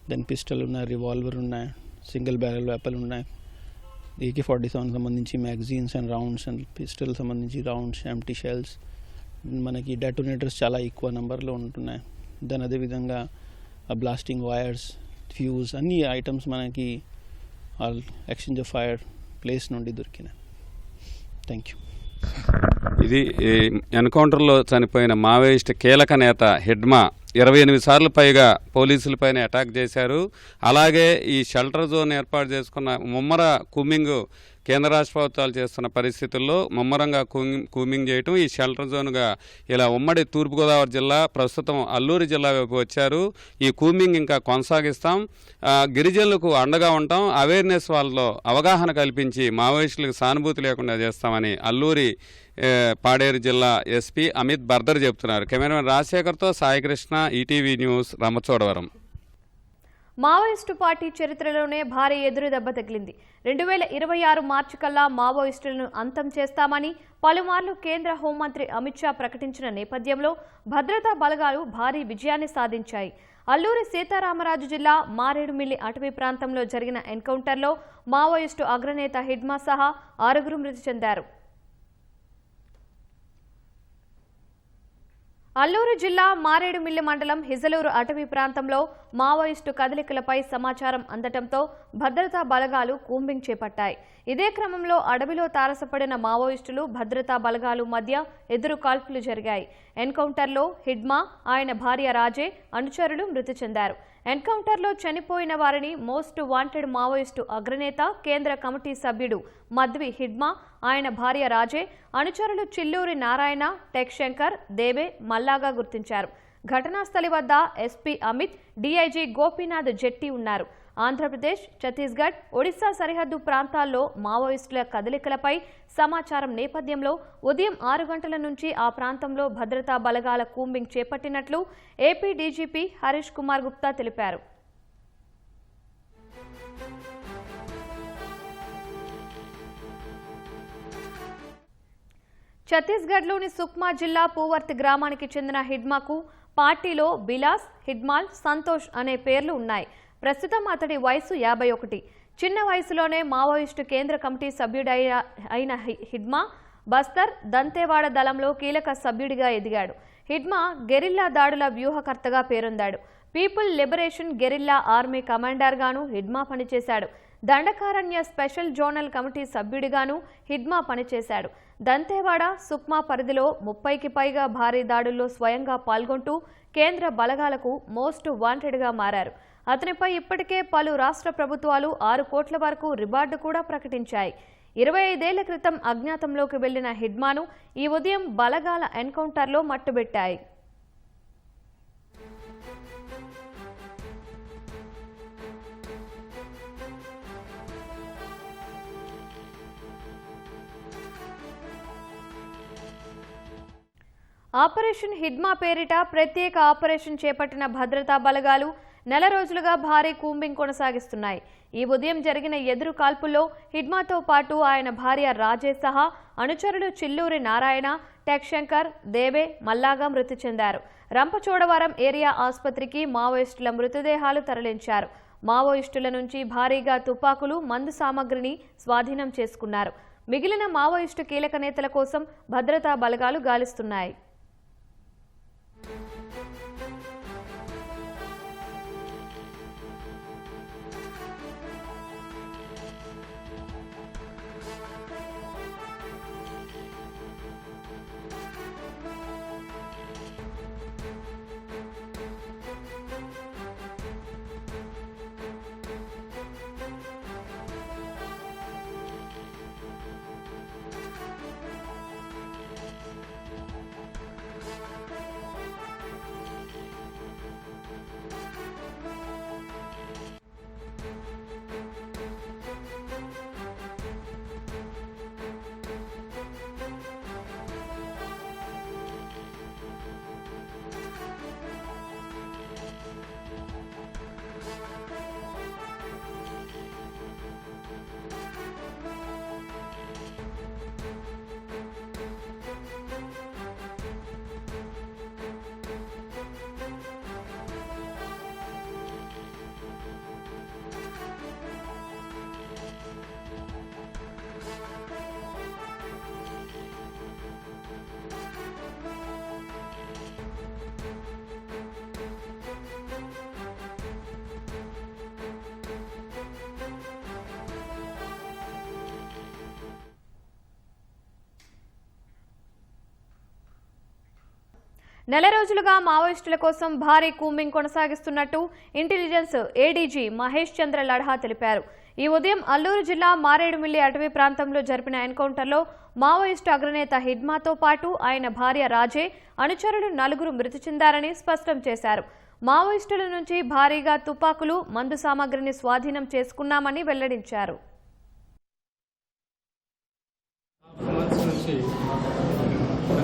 దెన్ పిస్టల్ ఉన్నాయి, రివాల్వర్ ఉన్నాయి, సింగిల్ బ్యారెల్ వెపన్ ఉన్నాయి, AK-47 సంబంధించి magazines and rounds and pistol సంబంధించి రౌండ్స్, ఎంటీ షెల్స్, మనకి డెటోనేటర్స్ చాలా ఎక్కువ నెంబర్లో ఉంటున్నాయి. దెన్ అదేవిధంగా బ్లాస్టింగ్ వైర్స్, ఫ్యూజ్, అన్ని ఐటమ్స్ మనకి ఎక్స్చేంజ్ ఆఫ్ ఫైర్ ప్లేస్ నుండి దొరికినాయి. Thank you. ఇది ఎన్కౌంటర్లో చనిపోయిన మావోయిస్ట్ కీలక నేత హెడ్మా 28 సార్లు పైగా పోలీసులపైన అటాక్ చేశారు. అలాగే ఈ షెల్టర్ జోన్ ఏర్పాటు చేసుకున్న ముమ్మర కూంబింగ్ కేంద్ర రాష్ట్ర ప్రభుత్వాలు చేస్తున్న పరిస్థితుల్లో ముమ్మరంగా కూంబింగ్ చేయటం, ఈ షెల్టర్ జోన్గా ఇలా ఉమ్మడి తూర్పుగోదావరి జిల్లా, ప్రస్తుతం అల్లూరు జిల్లా వైపు వచ్చారు. ఈ కూంబింగ్ ఇంకా కొనసాగిస్తాం, గిరిజనులకు అండగా ఉంటాం, అవేర్నెస్ వాళ్ళలో అవగాహన కల్పించి మావోయిస్టులకు సానుభూతి లేకుండా చేస్తామని అల్లూరి పాడేరు జిల్లా ఎస్పీ అమిత్ బర్దర్ చెబుతున్నారు. కెమెరామెన్ రాజశేఖర్తో Saikrishna, ETV news, Rampachodavaram. Maoist party చరిత్రలోనే భారీ ఎదురు దెబ్బ తగిలింది. 2026 మార్చి కల్లా మావోయిస్టులను అంతం చేస్తామని పలుమార్లు కేంద్ర హోంమంత్రి అమిత్ షా ప్రకటించిన నేపథ్యంలో భద్రతా బలగాలు భారీ విజయాన్ని సాధించాయి. అల్లూరి సీతారామరాజు జిల్లా మారేడుమిల్లి అటవీ ప్రాంతంలో జరిగిన ఎన్కౌంటర్లో మావోయిస్టు అగ్రనేత హిడ్మా సహా 6 మృతి చెందారు. అల్లూరు జిల్లా మారేడుమిల్లి మండలం హిజలూరు అటవీ ప్రాంతంలో మావోయిస్టు కదలికలపై సమాచారం అందటంతో భద్రతా బలగాలు కూంబింగ్ చేపట్టాయి. ఇదే క్రమంలో అడవిలో తారసపడిన మావోయిస్టులు భద్రతా బలగాలు మధ్య ఎదురు కాల్పులు జరిగాయి. ఎన్కౌంటర్లో హిడ్మా, ఆయన భార్య రాజే అనుచరులు మృతి చెందారు. ఎన్కౌంటర్లో చనిపోయిన వారిని మోస్ట్ వాంటెడ్ మావోయిస్టు అగ్రనేత, కేంద్ర కమిటీ సభ్యుడు మద్వి హిడ్మా, ఆయన భార్య రాజే, అనుచరులు చిల్లూరి నారాయణ, టెక్ శంకర్, దేవే, మల్లాగా గుర్తించారు. ఘటనా స్థలి వద్ద ఎస్పీ అమిత్, డీఐజీ గోపీనాథ్ జెట్టి ఉన్నారు. ఆంధ్రప్రదేశ్, ఛత్తీస్గఢ్, ఒడిశా సరిహద్దు ప్రాంతాల్లో మావోయిస్టుల కదలికలపై సమాచారం నేపథ్యంలో ఉదయం 6 గంటల నుంచి ఆ ప్రాంతంలో భద్రతా బలగాల కూంబింగ్ చేపట్టినట్లు ఏపీ డీజీపీ హరీష్ కుమార్ గుప్తా తెలిపారు. ఛత్తీస్గఢ్లోని సుక్మా జిల్లా పూవర్తి గ్రామానికి చెందిన హిడ్మాకు పార్టీలో బిలాస్, హిడ్మాల్, సంతోష్ అనే పేర్లు ఉన్నాయి. ప్రస్తుతం అతడి వయసు 51. చిన్న వయసులోనే మావోయిస్టు కేంద్ర కమిటీ సభ్యుడైన హిడ్మా బస్తర్, దంతేవాడ దళంలో కీలక సభ్యుడిగా ఎదిగాడు. హిడ్మా గెరిల్లా దాడుల వ్యూహకర్తగా పేరొందాడు. పీపుల్ లిబరేషన్ గెరిల్లా ఆర్మీ కమాండర్గాను హిడ్మా పనిచేశాడు. దండకారణ్య స్పెషల్ జోనల్ కమిటీ సభ్యుడిగాను హిడ్మా పనిచేశాడు. దంతేవాడ, సుక్మా పరిధిలో 30కి పైగా భారీ దాడుల్లో స్వయంగా పాల్గొంటూ కేంద్ర బలగాలకు మోస్ట్ వాంటెడ్గా మారారు. అతనిపై ఇప్పటికే పలు రాష్ట్ర ప్రభుత్వాలు 6 కోట్ల వరకు రివార్డు కూడా ప్రకటించాయి. 25 ఏళ్ల క్రితం అజ్ఞాతంలోకి వెళ్లిన హిడ్మాను ఈ ఉదయం బలగాల ఎన్కౌంటర్లో మట్టుబెట్టాయి. ఆపరేషన్ హిడ్మా పేరిట ప్రత్యేక ఆపరేషన్ చేపట్టిన భద్రతా బలగాలు నెల రోజులుగా భారీ కూంబింగ్ కొనసాగిస్తున్నాయి. ఈ ఉదయం జరిగిన ఎదురు కాల్పుల్లో హిడ్మాతో పాటు ఆయన భార్య రాజే సహా అనుచరులు చిల్లూరి నారాయణ, టెక్ శంకర్, దేవే, మల్లాగా మృతి చెందారు. రంపచోడవరం ఏరియా ఆసుపత్రికి మావోయిస్టుల మృతదేహాలు తరలించారు. మావోయిస్టుల నుంచి భారీగా తుపాకులు, మందు సామగ్రిని స్వాధీనం చేసుకున్నారు. మిగిలిన మావోయిస్టు కీలక నేతల కోసం భద్రతా బలగాలు గాలిస్తున్నాయి. నెల రోజులుగా మావోయిస్టుల కోసం భారీ కూంబింగ్ కొనసాగిస్తున్నట్టు ఇంటెలిజెన్స్ ఏడీజీ మహేష్ చంద్ర లడ్హా తెలిపారు. ఈ ఉదయం అల్లూరు జిల్లా మారేడుమిల్లి అటవీ ప్రాంతంలో జరిపిన ఎన్కౌంటర్లో మావోయిస్టు అగ్రనేత హిడ్మాతో పాటు ఆయన భార్య రాజే, అనుచరులు 4 మృతి చెందారని స్పష్టం చేశారు. మావోయిస్టుల నుంచి భారీగా తుపాకులు, మందు సామగ్రిని స్వాధీనం చేసుకున్నామని వెల్లడించారు.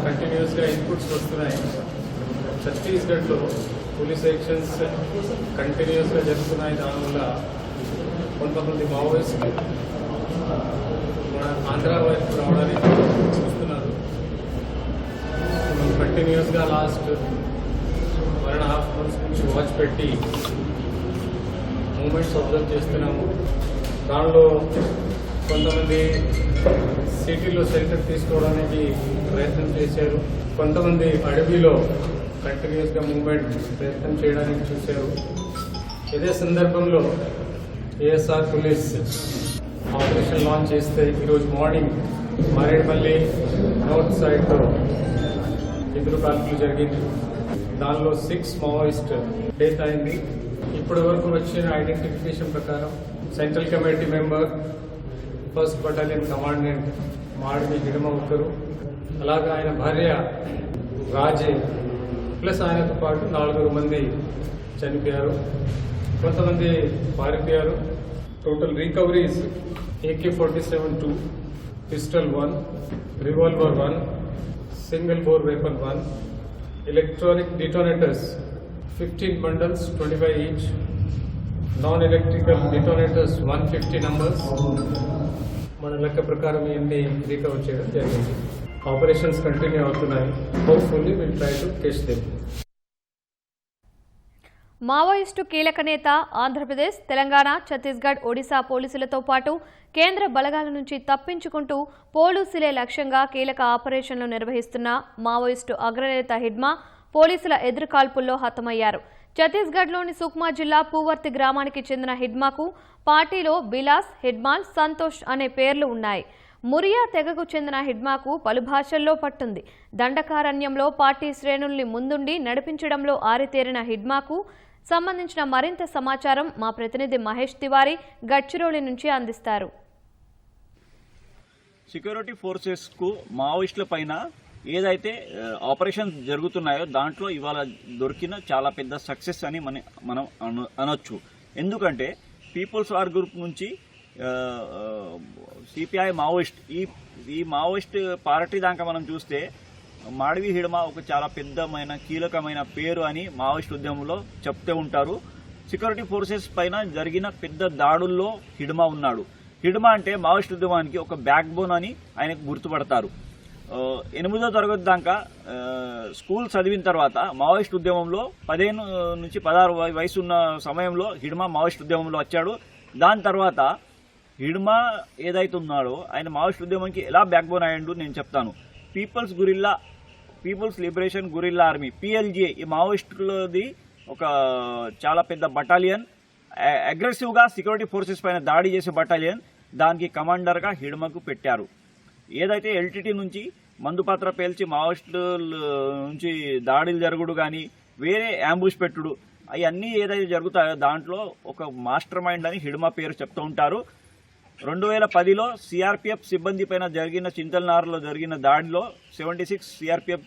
కంటిన్యూస్గా ఇన్పుట్స్ వస్తున్నాయి. ఛత్తీస్గఢ్లో పోలీస్ యాక్షన్స్ కంటిన్యూస్గా జరుగుతున్నాయి. దానివల్ల కొంతమంది మావోయిస్టులు మన ఆంధ్ర వైపు రావడానికి చూస్తున్నారు. కంటిన్యూస్గా లాస్ట్ 1.5 months నుంచి వాచ్ పెట్టి మూమెంట్స్ అబ్జర్వ్ చేస్తున్నాము. దానిలో కొంతమంది సిటీలో షెల్టర్ తీసుకోవడానికి ప్రయత్నం చేశారు. కొంతమంది అడవిలో కంటిన్యూస్గా మూవ్మెంట్ ప్రయత్నం చేయడానికి చూశారు. ఇదే సందర్భంలో ఏఎస్ఆర్ పోలీస్ ఆపరేషన్ లాంచ్ చేస్తే ఈరోజు మార్నింగ్ మారేడుమల్లి నార్త్ సైడ్లో ఎదురు కాల్పులు జరిగింది. దానిలో 6 మావోయిస్ట్ డెత్ అయింది. ఇప్పటి వరకు వచ్చిన ఐడెంటిఫికేషన్ ప్రకారం central committee member, 1st battalion commandant Madvi Hidma ఒకరు, అలాగే ఆయన భార్య రాజే ప్లస్ ఆయనతో పాటు 4 మంది చనిపోయారు, కొంతమంది పారిపోయారు. Total recoveries AK-47 2, pistol 1, revolver 1, single bore weapon 1, electronic detonators 15 bundles 25 each, non-electrical detonators 150 numbers. మన లెక్క ప్రకారం ఇవన్నీ రికవర్ చేయడం జరిగింది. ఆపరేషన్స్ కంటిన్యూ అవుతున్నాయి. Hopefully will try to catch them. Maoist కీలక నేత ఆంధ్రప్రదేశ్, తెలంగాణ, ఛత్తీస్గఢ్, ఒడిశా పోలీసులతో పాటు కేంద్ర బలగాల నుంచి తప్పించుకుంటూ పోలీసులే లక్ష్యంగా కీలక ఆపరేషన్లు నిర్వహిస్తున్న మావోయిస్టు అగ్రనేత హిడ్మా పోలీసుల ఎదురుకాల్పుల్లో హతమయ్యారు. ఛత్తీస్గఢ్లోని సుక్మా జిల్లా పూవర్తి గ్రామానికి చెందిన హిడ్మాకు పార్టీలో బిలాస్, హిడ్మాల్, సంతోష్ అనే పేర్లు ఉన్నాయి. మురియా తెగకు చెందిన హిడ్మాకు పలు భాషల్లో పట్టుంది. దండకారణ్యంలో పార్టీ శ్రేణుల్ని ముందుండి నడిపించడంలో ఆరితేరిన హిడ్మాకు సంబంధించిన మరింత సమాచారం మా ప్రతినిధి మహేష్ తివారీ గడ్చిరోలి నుంచి అందిస్తారు. సెక్యూరిటీ ఫోర్సెస్కు మావోయిస్టుల పైన ఏదైతే ఆపరేషన్స్ జరుగుతున్నాయో దాంట్లో ఇవాళ దొరికిన చాలా పెద్ద సక్సెస్ అని మనం అనొచ్చు. ఎందుకంటే పీపుల్స్ వార్ గ్రూప్ నుంచి సిపిఐ మావోయిస్ట్ ఈ మావోయిస్ట్ పార్టీ దాకా మనం చూస్తే మాడివి హిడమ ఒక చాలా పెద్దమైన కీలకమైన పేరు అని మావోయిస్ట్ ఉద్యమంలో చెప్తూ ఉంటారు. సెక్యూరిటీ ఫోర్సెస్ పైన జరిగిన పెద్ద దాడుల్లో హిడమ ఉన్నాడు. హిడమ అంటే మావోయిస్ట్ ఉద్యమానికి ఒక బ్యాక్ బోన్ అని ఆయనకు గుర్తుపడతారు. 8వ తరగతి దాకా స్కూల్ చదివిన తర్వాత మావోయిస్ట్ ఉద్యమంలో 15 నుంచి 16 వయసు ఉన్న సమయంలో హిడమ మావోయిస్ట్ ఉద్యమంలో వచ్చాడు. దాని తర్వాత హిడమ ఏదైతే ఉన్నాడో ఆయన మావోయిస్ట్ ఉద్యమానికి ఎలా బ్యాక్ బోన్ అయ్యాడు నేను చెప్తాను. People's Liberation Guerrilla Army PLGA ఈ మావోయిస్టులది ఒక చాలా పెద్ద బటాలియన్, అగ్రెసివ్గా సెక్యూరిటీ ఫోర్సెస్ పైన దాడి చేసే బటాలియన్. దానికి కమాండర్గా హిడమకు పెట్టారు. ఏదైతే LTT నుంచి మందుపాత్ర పేల్చి మావోయిస్టుల నుంచి దాడులు జరుగుడు కానీ వేరే యాంబుష్ పెట్టుడు అవన్నీ ఏదైతే జరుగుతాయో దాంట్లో ఒక మాస్టర్ మైండ్ అని హిడమ పేరు చెప్తూ ఉంటారు. 2010లో CRPF సిబ్బంది పైన జరిగిన చింతల్నార్లో జరిగిన దాడిలో 76 CRPF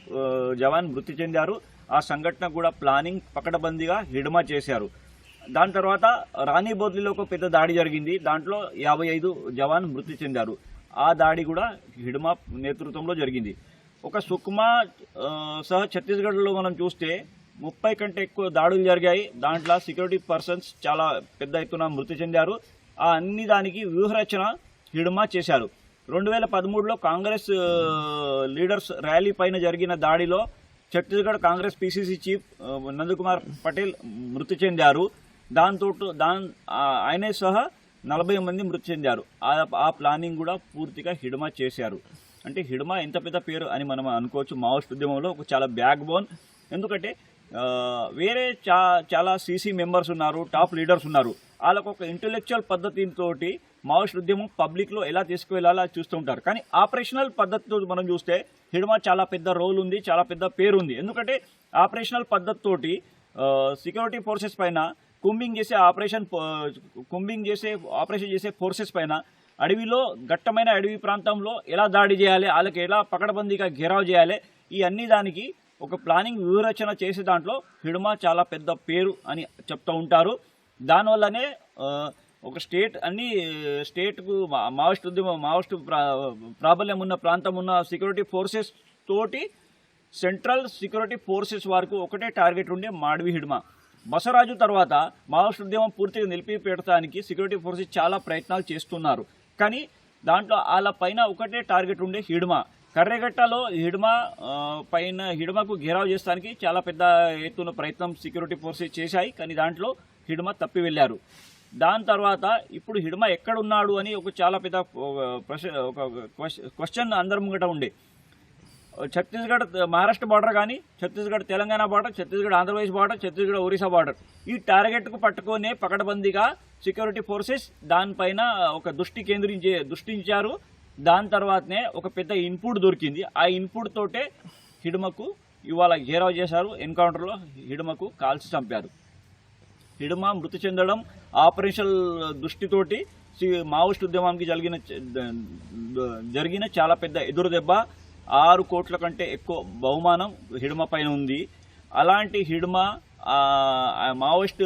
జవాన్ మృతి చెందారు. ఆ సంఘటన కూడా ప్లానింగ్ పకడ్బందీగా హిడమ చేశారు. దాని తర్వాత రాణిబోద్లిలో ఒక పెద్ద దాడి జరిగింది. దాంట్లో 55 జవాన్ మృతి చెందారు. ఆ దాడి కూడా హిడమ నేతృత్వంలో జరిగింది. ఒక సుక్మా సహా ఛత్తీస్గఢ్లో మనం చూస్తే 30 కంటే ఎక్కువ దాడులు జరిగాయి. దాంట్లో సెక్యూరిటీ పర్సన్స్ చాలా పెద్ద ఎత్తున మృతి చెందారు. ఆ అన్ని దానికి వ్యూహరచన హిడమ చేశారు. 2013లో కాంగ్రెస్ లీడర్స్ ర్యాలీ పైన జరిగిన దాడిలో ఛత్తీస్గఢ్ కాంగ్రెస్ PCC చీఫ్ నందకుమార్ పటేల్ మృతి చెందారు. ఆయనే సహా 40 మంది మృతి చెందారు. ఆ ప్లానింగ్ కూడా పూర్తిగా హిడమ చేశారు. అంటే హిడమ ఎంత పెద్ద పేరు అని మనం అనుకోవచ్చు. మావోయిస్ట్ ఉద్యమంలో ఒక చాలా బ్యాక్ బోన్. ఎందుకంటే వేరే చాలా CC మెంబర్స్ ఉన్నారు, టాప్ లీడర్స్ ఉన్నారు. వాళ్ళకు ఒక ఇంటెలెక్చువల్ పద్ధతితో మావోయిస్ట్ ఉద్యమం పబ్లిక్లో ఎలా తీసుకువెళ్ళాలో చూస్తూ ఉంటారు. కానీ ఆపరేషనల్ పద్ధతితో మనం చూస్తే హిడమ చాలా పెద్ద రోల్ ఉంది, చాలా పెద్ద పేరు ఉంది. ఎందుకంటే ఆపరేషనల్ పద్ధతితోటి సెక్యూరిటీ ఫోర్సెస్ పైన కుంబింగ్ చేసే ఫోర్సెస్ పైన అడవిలో ఘట్టమైన అడవి ప్రాంతంలో ఎలా దాడి చేయాలి, వాళ్ళకి ఎలా పకడ్బందీగా ఘెరావ్ చేయాలి, ఈ అన్ని దానికి ఒక ప్లానింగ్ వ్యూహరచన చేసే దాంట్లో హిడమ చాలా పెద్ద పేరు అని చెప్తూ ఉంటారు. దానివల్లనే ఒక స్టేట్కు మావోయిస్ట్ ప్రాబల్యం ఉన్న ప్రాంతం ఉన్న సెక్యూరిటీ ఫోర్సెస్ తోటి సెంట్రల్ సెక్యూరిటీ ఫోర్సెస్ వరకు ఒకటే టార్గెట్ ఉండే మాడివి హిడమ. బసవరాజు తర్వాత మావోయిస్ట్ ఉద్యమం పూర్తిగా నిలిపిపెట్టడానికి సెక్యూరిటీ ఫోర్సెస్ చాలా ప్రయత్నాలు చేస్తున్నారు. కానీ దాంట్లో వాళ్ళ పైన ఒకటే టార్గెట్ ఉండే హిడమ. కర్రెగట్టలో హిడమకు ఘెరావ్ చేస్తానికి చాలా పెద్ద ఎత్తున ప్రయత్నం సెక్యూరిటీ ఫోర్సెస్ చేశాయి. కానీ దాంట్లో హిడమ తప్పి వెళ్ళారు. దాని తర్వాత ఇప్పుడు హిడమ ఎక్కడున్నాడు అని ఒక చాలా పెద్ద క్వశ్చన్ అందరి ముంగట ఉండే. ఛత్తీస్గఢ్ మహారాష్ట్ర బార్డర్ కానీ, Chhattisgarh Telangana border, Chhattisgarh Andhra Pradesh border, Chhattisgarh Orissa border, ఈ టార్గెట్కు పట్టుకొనే పకడ్బందీగా సెక్యూరిటీ ఫోర్సెస్ దానిపైన ఒక దృష్టించారు. దాని తర్వాతనే ఒక పెద్ద ఇన్పుట్ దొరికింది. ఆ ఇన్పుట్ తోటే హిడ్మకు ఇవాళ ఘేరావ్ చేశారు. ఎన్కౌంటర్లో హిడ్మకు కాల్చి చంపారు. హిడ్మ మృతి చెందడం ఆపరేషన్ దృష్టితోటి మావోయిస్ట్ ఉద్యమానికి జరిగిన చాలా పెద్ద ఎదురుదెబ్బ. 6 కోట్ల కంటే ఎక్కువ బహుమానం హిడ్మ పైన ఉంది. అలాంటి హిడ్మ మావోయిస్ట్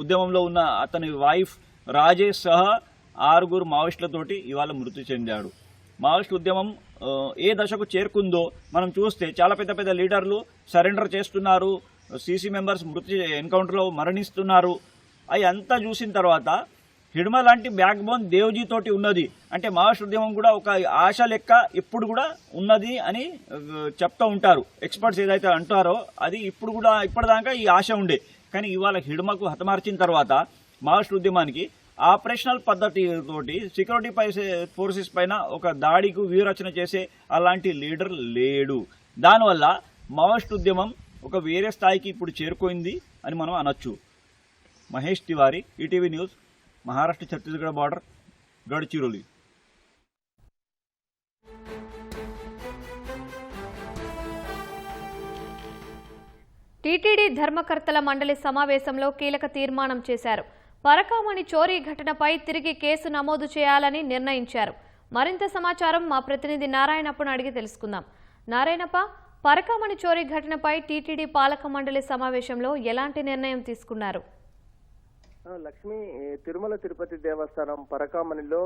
ఉద్యమంలో ఉన్న అతని వైఫ్ రాజేష్ సహా 6 మావోయిస్టులతోటి ఇవాళ మృతి చెందాడు. మావోయిస్ట్ ఉద్యమం ఏ దశకు చేరుకుందో మనం చూస్తే చాలా పెద్ద పెద్ద లీడర్లు సరెండర్ చేస్తున్నారు, సీసీ మెంబర్స్ ఎన్కౌంటర్లో మరణిస్తున్నారు. అవి అంతా చూసిన తర్వాత హిడ్మ లాంటి బ్యాక్ బోన్ దేవ్జీ తోటి ఉన్నది. అంటే మావోయిస్ట్ ఉద్యమం కూడా ఒక ఆశ లెక్క ఇప్పుడు కూడా ఉన్నది అని చెప్తూ ఉంటారు ఎక్స్పర్ట్స్. ఏదైతే అంటారో అది ఇప్పుడు కూడా ఇప్పటిదాకా ఈ ఆశ ఉండే. కానీ ఇవాళ హిడ్మకు హతమార్చిన తర్వాత మావోయిస్ట్ ఉద్యమానికి ఆపరేషనల్ పద్ధతితోటి సెక్యూరిటీ ఫోర్సెస్ పైన ఒక దాడికి వ్యూహరచన చేసే అలాంటి లీడర్ లేడు. దానివల్ల మావోయిస్ట్ ఉద్యమం ఒక వేరే స్థాయికి ఇప్పుడు చేరుకోయింది అని మనం అనొచ్చు. Mahesh Tiwari, ETV news, Maharashtra Chhattisgarh border, Gadchiroli. TTD ధర్మకర్తల మండలి సమావేశంలో కీలక తీర్మానం చేశారు. పరకామణి చోరీ ఘటనపై తిరిగి కేసు నమోదు చేయాలని నిర్ణయించారు. మరింత సమాచారం మా ప్రతినిధి నారాయణప్పను అడిగి తెలుసుకుందాం. నారాయణప్ప, పరకామణి చోరీ ఘటనపై టీటీడీ పాలక మండలి సమావేశంలో ఎలాంటి నిర్ణయం తీసుకున్నారు? లక్ష్మి, తిరుమల తిరుపతి దేవస్థానం పరకామణిలో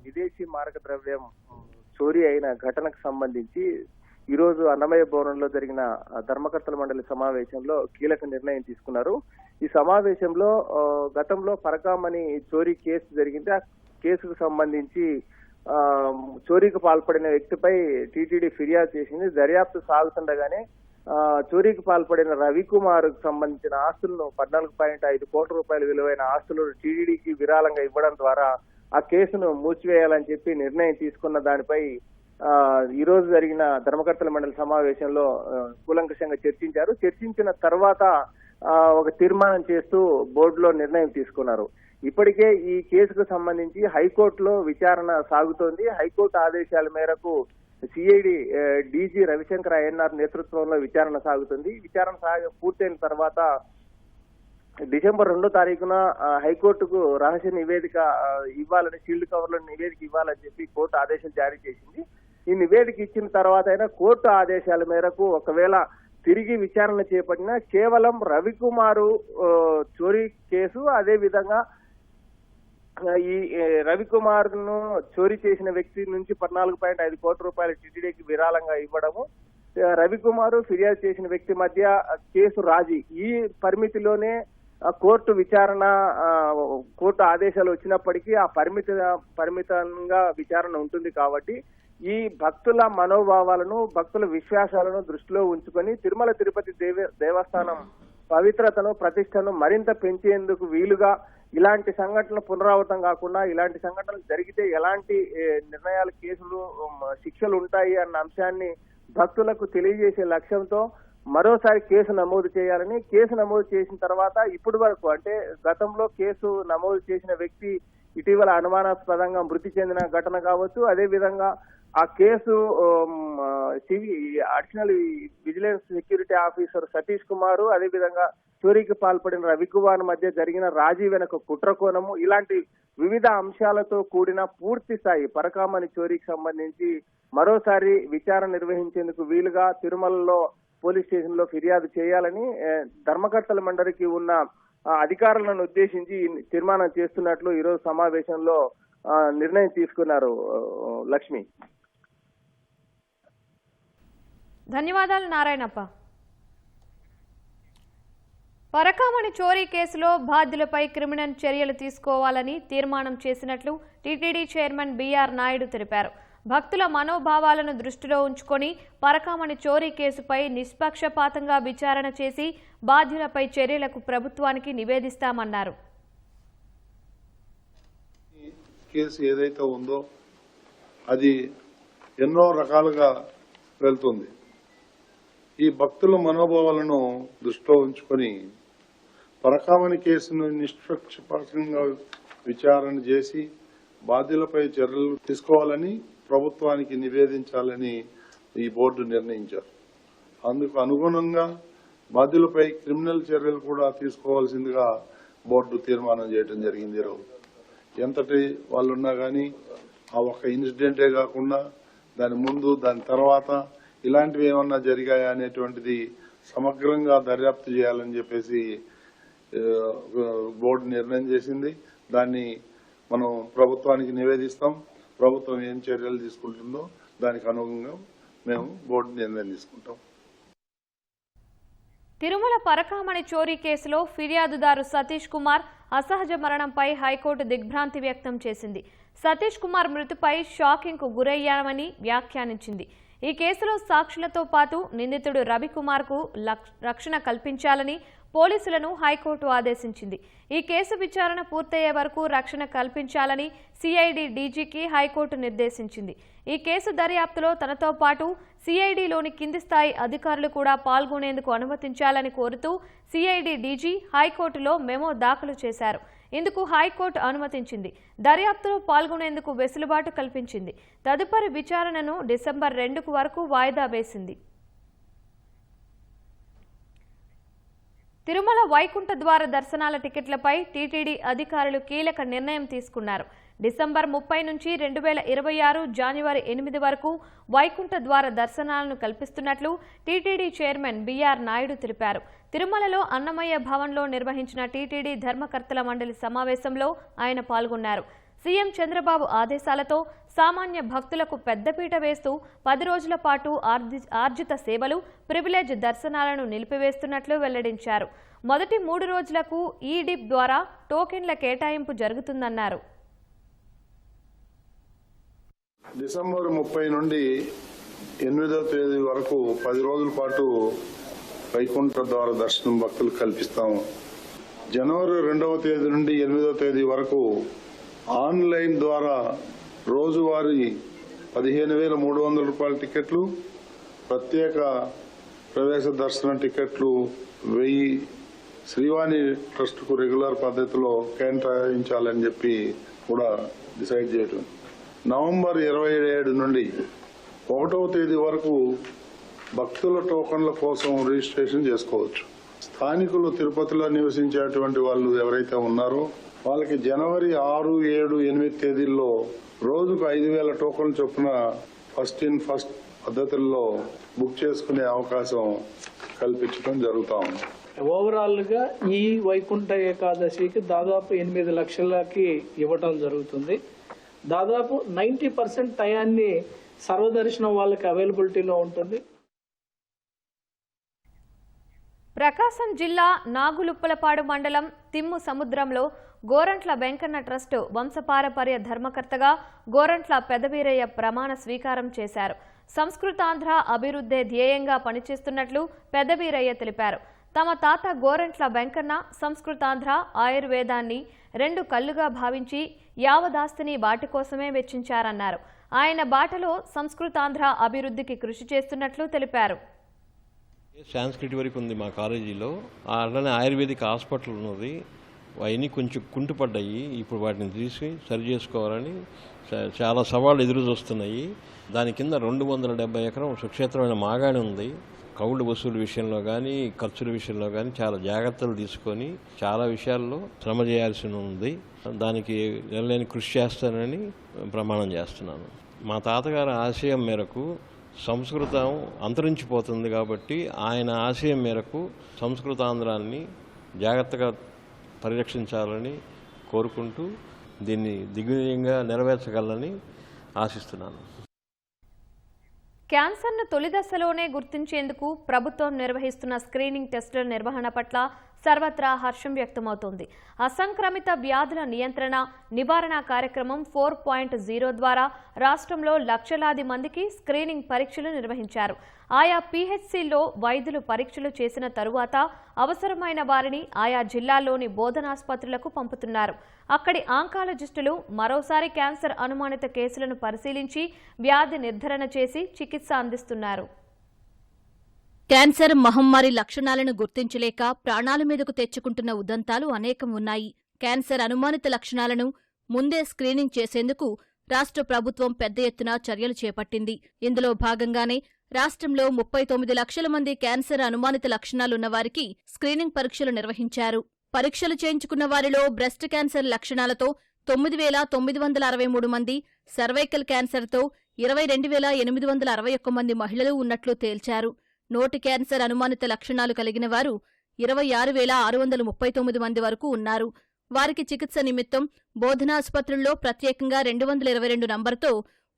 విదేశీ మారక ద్రవ్యం చోరీ అయిన ఘటనకు సంబంధించి ఈరోజు అన్నమయ్య భవనంలో జరిగిన ధర్మకర్తల మండలి సమావేశంలో కీలక నిర్ణయం తీసుకున్నారు. ఈ సమావేశంలో గతంలో పరకామణి చోరీ కేసు జరిగింది. ఆ కేసుకు సంబంధించి చోరీకి పాల్పడిన వ్యక్తిపై టీటీడీ ఫిర్యాదు చేసింది. దర్యాప్తు సాగుతుండగానే చోరీకి పాల్పడిన రవికుమార్కు సంబంధించిన ఆస్తులను 14.5 కోట్ల రూపాయల విలువైన ఆస్తులను టీటీడీకి విరాళంగా ఇవ్వడం ద్వారా ఆ కేసును మూసివేయాలని చెప్పి నిర్ణయం తీసుకున్న దానిపై ఈ రోజు జరిగిన ధర్మకర్తల మండలి సమావేశంలో కూలంకషంగా చర్చించారు. చర్చించిన తర్వాత ఒక తీర్మానం చేస్తూ బోర్డులో నిర్ణయం తీసుకున్నారు. ఇప్పటికే ఈ కేసుకు సంబంధించి హైకోర్టులో విచారణ సాగుతోంది. హైకోర్టు ఆదేశాల మేరకు సిఐడి డీజీ రవిశంకర్ ఐఎన్ఆర్ నేతృత్వంలో విచారణ సాగుతుంది. విచారణ పూర్తయిన తర్వాత డిసెంబర్ 2వ తారీఖున హైకోర్టుకు రహస్య నివేదిక ఇవ్వాలని, షీల్డ్ కవర్లో నివేదిక ఇవ్వాలని చెప్పి కోర్టు ఆదేశాలు జారీ చేసింది. ఈ నివేదిక ఇచ్చిన తర్వాత అయినా కోర్టు ఆదేశాల మేరకు ఒకవేళ తిరిగి విచారణ చేపట్టినా కేవలం రవికుమారు చోరీ కేసు, అదే విధంగా ఈ రవికుమార్ ను చోరీ చేసిన వ్యక్తి నుంచి 14.5 కోట్ల రూపాయల టీటీడీకి విరాళంగా ఇవ్వడము, రవికుమారు ఫిర్యాదు చేసిన వ్యక్తి మధ్య కేసు రాజీ, ఈ పరిమితిలోనే కోర్టు విచారణ, కోర్టు ఆదేశాలు వచ్చినప్పటికీ ఆ పరిమితంగా విచారణ ఉంటుంది. కాబట్టి ఈ భక్తుల మనోభావాలను, భక్తుల విశ్వాసాలను దృష్టిలో ఉంచుకొని తిరుమల తిరుపతి దేవస్థానం పవిత్రతను, ప్రతిష్టను మరింత పెంచేందుకు వీలుగా ఇలాంటి సంఘటనలు పునరావృతం కాకుండా, ఇలాంటి సంఘటనలు జరిగితే ఎలాంటి నిర్ణయాలు, కేసులు, శిక్షలు ఉంటాయి అన్న అంశాన్ని భక్తులకు తెలియజేసే లక్ష్యంతో మరోసారి కేసు నమోదు చేయాలని, కేసు నమోదు చేసిన తర్వాత ఇప్పటి వరకు అంటే గతంలో కేసు నమోదు చేసిన వ్యక్తి ఇటీవల అనుమానాస్పదంగా మృతి చెందిన ఘటన కావచ్చు, అదే విధంగా ఆ case additional vigilance security officer Satish Kumar, అదే విధంగా చోరీకి పాల్పడిన రవికుమార్ మధ్య జరిగిన రాజీ వెనక కుట్రకోణము, ఇలాంటి వివిధ అంశాలతో కూడిన పూర్తి స్థాయి పరకామణి చోరీకి సంబంధించి మరోసారి విచారణ నిర్వహించేందుకు వీలుగా తిరుమలలో పోలీస్ స్టేషన్ లో ఫిర్యాదు చేయాలని ధర్మకర్తల మండలికి ఉన్న అధికారులను ఉద్దేశించి తీర్మానం చేస్తున్నట్లు ఈరోజు సమావేశంలో నిర్ణయం తీసుకున్నారు. లక్ష్మి, ధన్యవాదాలు నారాయణప్ప. పరకామణి చోరీ కేసులో బాధ్యులపై క్రిమినల్ చర్యలు తీసుకోవాలని తీర్మానం చేసినట్లు టీటీడీ చైర్మన్ బీఆర్ నాయుడు తెలిపారు. భక్తుల మనోభావాలను దృష్టిలో ఉంచుకొని పరకామణి చోరీ కేసుపై నిష్పక్షపాతంగా విచారణ చేసి బాధ్యులపై చర్యలకు ప్రభుత్వానికి నివేదిస్తామన్నారు. కేసు ఏదైతే ఉందో అది ఎన్నో రకాలుగా వెళ్తుంది. ఈ భక్తుల మనోభావాలను దృష్టిలో ఉంచుకొని పరకామణి కేసును నిష్పక్షపాతంగా విచారణ చేసి బాధ్యులపై చర్యలు తీసుకోవాలని ప్రభుత్వానికి నివేదించాలని ఈ బోర్డు నిర్ణయించారు. అందుకు అనుగుణంగా బాధ్యులపై క్రిమినల్ చర్యలు కూడా తీసుకోవాల్సిందిగా బోర్డు తీర్మానం చేయడం జరిగింది. ఈరోజు ఎంతటి వాళ్ళు ఉన్నా కానీ ఆ ఒక్క ఇన్సిడెంటే కాకుండా దాని ముందు దాని తర్వాత ఇలాంటివి ఏమన్నా జరిగాయా అనేటువంటిది సమగ్రంగా దర్యాప్తు చేయాలని చెప్పేసి బోర్డు నిర్ణయం చేసింది. దాన్ని మనం ప్రభుత్వానికి నివేదిస్తాం. ప్రభుత్వం ఏం చర్యలు తీసుకుంటుందో దానికి అనుగుణంగా మేము బోర్డు నిర్ణయం తీసుకుంటాం. తిరుమల పరకామణి చోరీ కేసులో ఫిర్యాదుదారు సతీష్ కుమార్ అసహజ మరణంపై హైకోర్టు దిగ్భ్రాంతి వ్యక్తం చేసింది. సతీష్ కుమార్ మృతిపై షాకింగ్ కు గురయ్యామని వ్యాఖ్యానించింది. ఈ కేసులో సాక్షులతో పాటు నిందితుడు రవికుమార్కు రక్షణ కల్పించాలని పోలీసులను హైకోర్టు ఆదేశించింది. ఈ కేసు విచారణ పూర్తయ్యే వరకు రక్షణ కల్పించాలని సిఐడి డీజీకి హైకోర్టు నిర్దేశించింది. ఈ కేసు దర్యాప్తులో తనతో పాటు సిఐడిలోని కింది స్థాయి అధికారులు కూడా పాల్గొనేందుకు అనుమతించాలని కోరుతూ సిఐడి డీజీ హైకోర్టులో మెమో దాఖలు చేశారు. ఇందుకు హైకోర్టు అనుమతించింది. దర్యాప్తులో పాల్గొనేందుకు వెసులుబాటు కల్పించింది. తదుపరి విచారణను డిసెంబర్ 2 వరకు వాయిదా వేసింది. తిరుమల వైకుంఠ ద్వార దర్శనాల టికెట్లపై టీటీడీ అధికారులు కీలక నిర్ణయం తీసుకున్నారు. డిసెంబర్ 30 నుంచి 2026 జనవరి 8 వరకు వైకుంఠ ద్వార దర్శనాలను కల్పిస్తున్నట్లు టీటీడీ చైర్మన్ బిఆర్ నాయుడు తెలిపారు. తిరుమలలో అన్నమయ్య భవన్లో నిర్వహించిన టీటీడీ ధర్మకర్తల మండలి సమావేశంలో ఆయన పాల్గొన్నారు. సీఎం చంద్రబాబు ఆదేశాలతో సామాన్య భక్తులకు పెద్దపీట వేస్తూ 10 రోజుల పాటు ఆర్జిత సేవలు, ప్రివిలేజ్ దర్శనాలను నిలిపివేస్తున్నట్లు వెల్లడించారు. మొదటి 3 రోజులకు ఈడిప్ ద్వారా టోకెన్ల కేటాయింపు జరుగుతుందన్నారు. డిసెంబర్ 30 నుండి 8వ తేదీ వరకు 10 రోజుల పాటు వైకుంఠ ద్వార దర్శనం భక్తులు కల్పిస్తాము. జనవరి 2వ తేదీ నుండి 8వ తేదీ వరకు ఆన్లైన్ ద్వారా రోజువారీ 15,300 రూపాయల టికెట్లు, ప్రత్యేక ప్రవేశ దర్శన టికెట్లు 1000 శ్రీవాణి ట్రస్టుకు రెగ్యులర్ పద్ధతిలో కేటాయించాలని చెప్పి కూడా డిసైడ్ చేయడం. నవంబర్ 27 నుండి 1వ తేదీ వరకు భక్తుల టోకన్ల కోసం రిజిస్ట్రేషన్ చేసుకోవచ్చు. స్థానికులు తిరుపతిలో నివసించేటువంటి వాళ్ళు ఎవరైతే ఉన్నారో వాళ్ళకి జనవరి 6, 7, 8 తేదీల్లో రోజుకు 5,000 టోకన్లు చొప్పున ఫస్ట్ ఇన్ ఫస్ట్ పద్ధతుల్లో బుక్ చేసుకునే అవకాశం కల్పించడం జరుగుతా ఉంది. ఓవరాల్ గా ఈ వైకుంఠ ఏకాదశికి దాదాపు 8 లక్షలకి ఇవ్వటం జరుగుతుంది. దాదాపు 90% టయాన్ని సర్వదర్శనం వాళ్ళకి అవైలబిలిటీలో ఉంటుంది. ప్రకాశం జిల్లా నాగులుప్పలపాడు మండలం తిమ్ము సముద్రంలో గోరంట్ల వెంకన్న ట్రస్ట్ వంశపారపర్య ధర్మకర్తగా గోరంట్ల పెదవీరయ్య ప్రమాణ స్వీకారం చేశారు. సంస్కృతాంధ్ర అభివృద్ధే ధ్యేయంగా పనిచేస్తున్నట్లు పెదవీరయ్య తెలిపారు. తమ తాత గోరంట్ల వెంకన్న సంస్కృతాంధ్ర ఆయుర్వేదాన్ని 2 కళ్లుగా భావించి యావదాస్తిని వాటి కోసమే వెచ్చించారన్నారు. ఆయన బాటలో సంస్కృతాంధ్ర అభివృద్ధికి కృషి చేస్తున్నట్లు తెలిపారు. సాంస్క్రిట్ వరకు ఉంది మా కాలేజీలో, అలానే ఆయుర్వేదిక్ హాస్పిటల్ ఉన్నది. అవన్నీ కొంచెం కుంటుపడ్డాయి. ఇప్పుడు వాటిని తీసి సరి చేసుకోవాలని చాలా సవాళ్ళు ఎదురు చూస్తున్నాయి. దాని కింద 270 ఎకరం సుక్షేత్రమైన మాగాణి ఉంది. కౌలు వసూలు విషయంలో కానీ ఖర్చుల విషయంలో కానీ చాలా జాగ్రత్తలు తీసుకొని చాలా విషయాల్లో శ్రమ చేయాల్సి ఉంది. దానికి ఎనలేని కృషి చేస్తానని ప్రమాణం చేస్తున్నాను. మా తాతగారి ఆశయం మేరకు సంస్కృతం అంతరించిపోతుంది కాబట్టి ఆయన ఆశయం మేరకు సంస్కృతాంధ్రాన్ని జాగ్రత్తగా పరిరక్షించాలని కోరుకుంటూ దీన్ని దిగ్విజయంగా నెరవేర్చగలని ఆశిస్తున్నాను. క్యాన్సర్ను తొలి దశలోనే గుర్తించేందుకు ప్రభుత్వం నిర్వహిస్తున్న స్క్రీనింగ్ టెస్టుల నిర్వహణ పట్ల సర్వత్రా హర్షం వ్యక్తమవుతోంది. అసంక్రమిత వ్యాధుల నియంత్రణ నివారణ కార్యక్రమం 4.0 ద్వారా రాష్ట్రంలో లక్షలాది మందికి స్క్రీనింగ్ పరీక్షలు నిర్వహించారు. ఆయా పీహెచ్సీల్లో వైద్యులు పరీక్షలు చేసిన తరువాత అవసరమైన వారిని ఆయా జిల్లాల్లోని బోధనాసుపత్రులకు పంపుతున్నారు. అక్కడి ఆంకాలజిస్టులు మరోసారి క్యాన్సర్ అనుమానిత కేసులను పరిశీలించి వ్యాధి నిర్ధారణ చేసి చికిత్స అందిస్తున్నారు. క్యాన్సర్ మహమ్మారి లక్షణాలను గుర్తించలేక ప్రాణాల మీదకు తెచ్చుకుంటున్న ఉదంతాలు అనేకం ఉన్నాయి. క్యాన్సర్ అనుమానిత లక్షణాలను ముందే స్క్రీనింగ్ చేసేందుకు రాష్ట్ర ప్రభుత్వం పెద్ద ఎత్తున చర్యలు చేపట్టింది. ఇందులో భాగంగానే రాష్ట్రంలో 39 లక్షల మంది క్యాన్సర్ అనుమానిత లక్షణాలున్న వారికి స్క్రీనింగ్ పరీక్షలు నిర్వహించారు. పరీక్షలు చేయించుకున్న వారిలో బ్రెస్ట్ క్యాన్సర్ లక్షణాలతో 9,963 మంది, సర్వైకల్ క్యాన్సర్తో 22,861 మంది మహిళలు ఉన్నట్లు తేల్చారు. నోటి క్యాన్సర్ అనుమానిత లక్షణాలు కలిగిన వారు 26,639 మంది వరకు ఉన్నారు. వారికి చికిత్స నిమిత్తం బోధనాసుపత్రుల్లో ప్రత్యేకంగా 222 నంబరుతో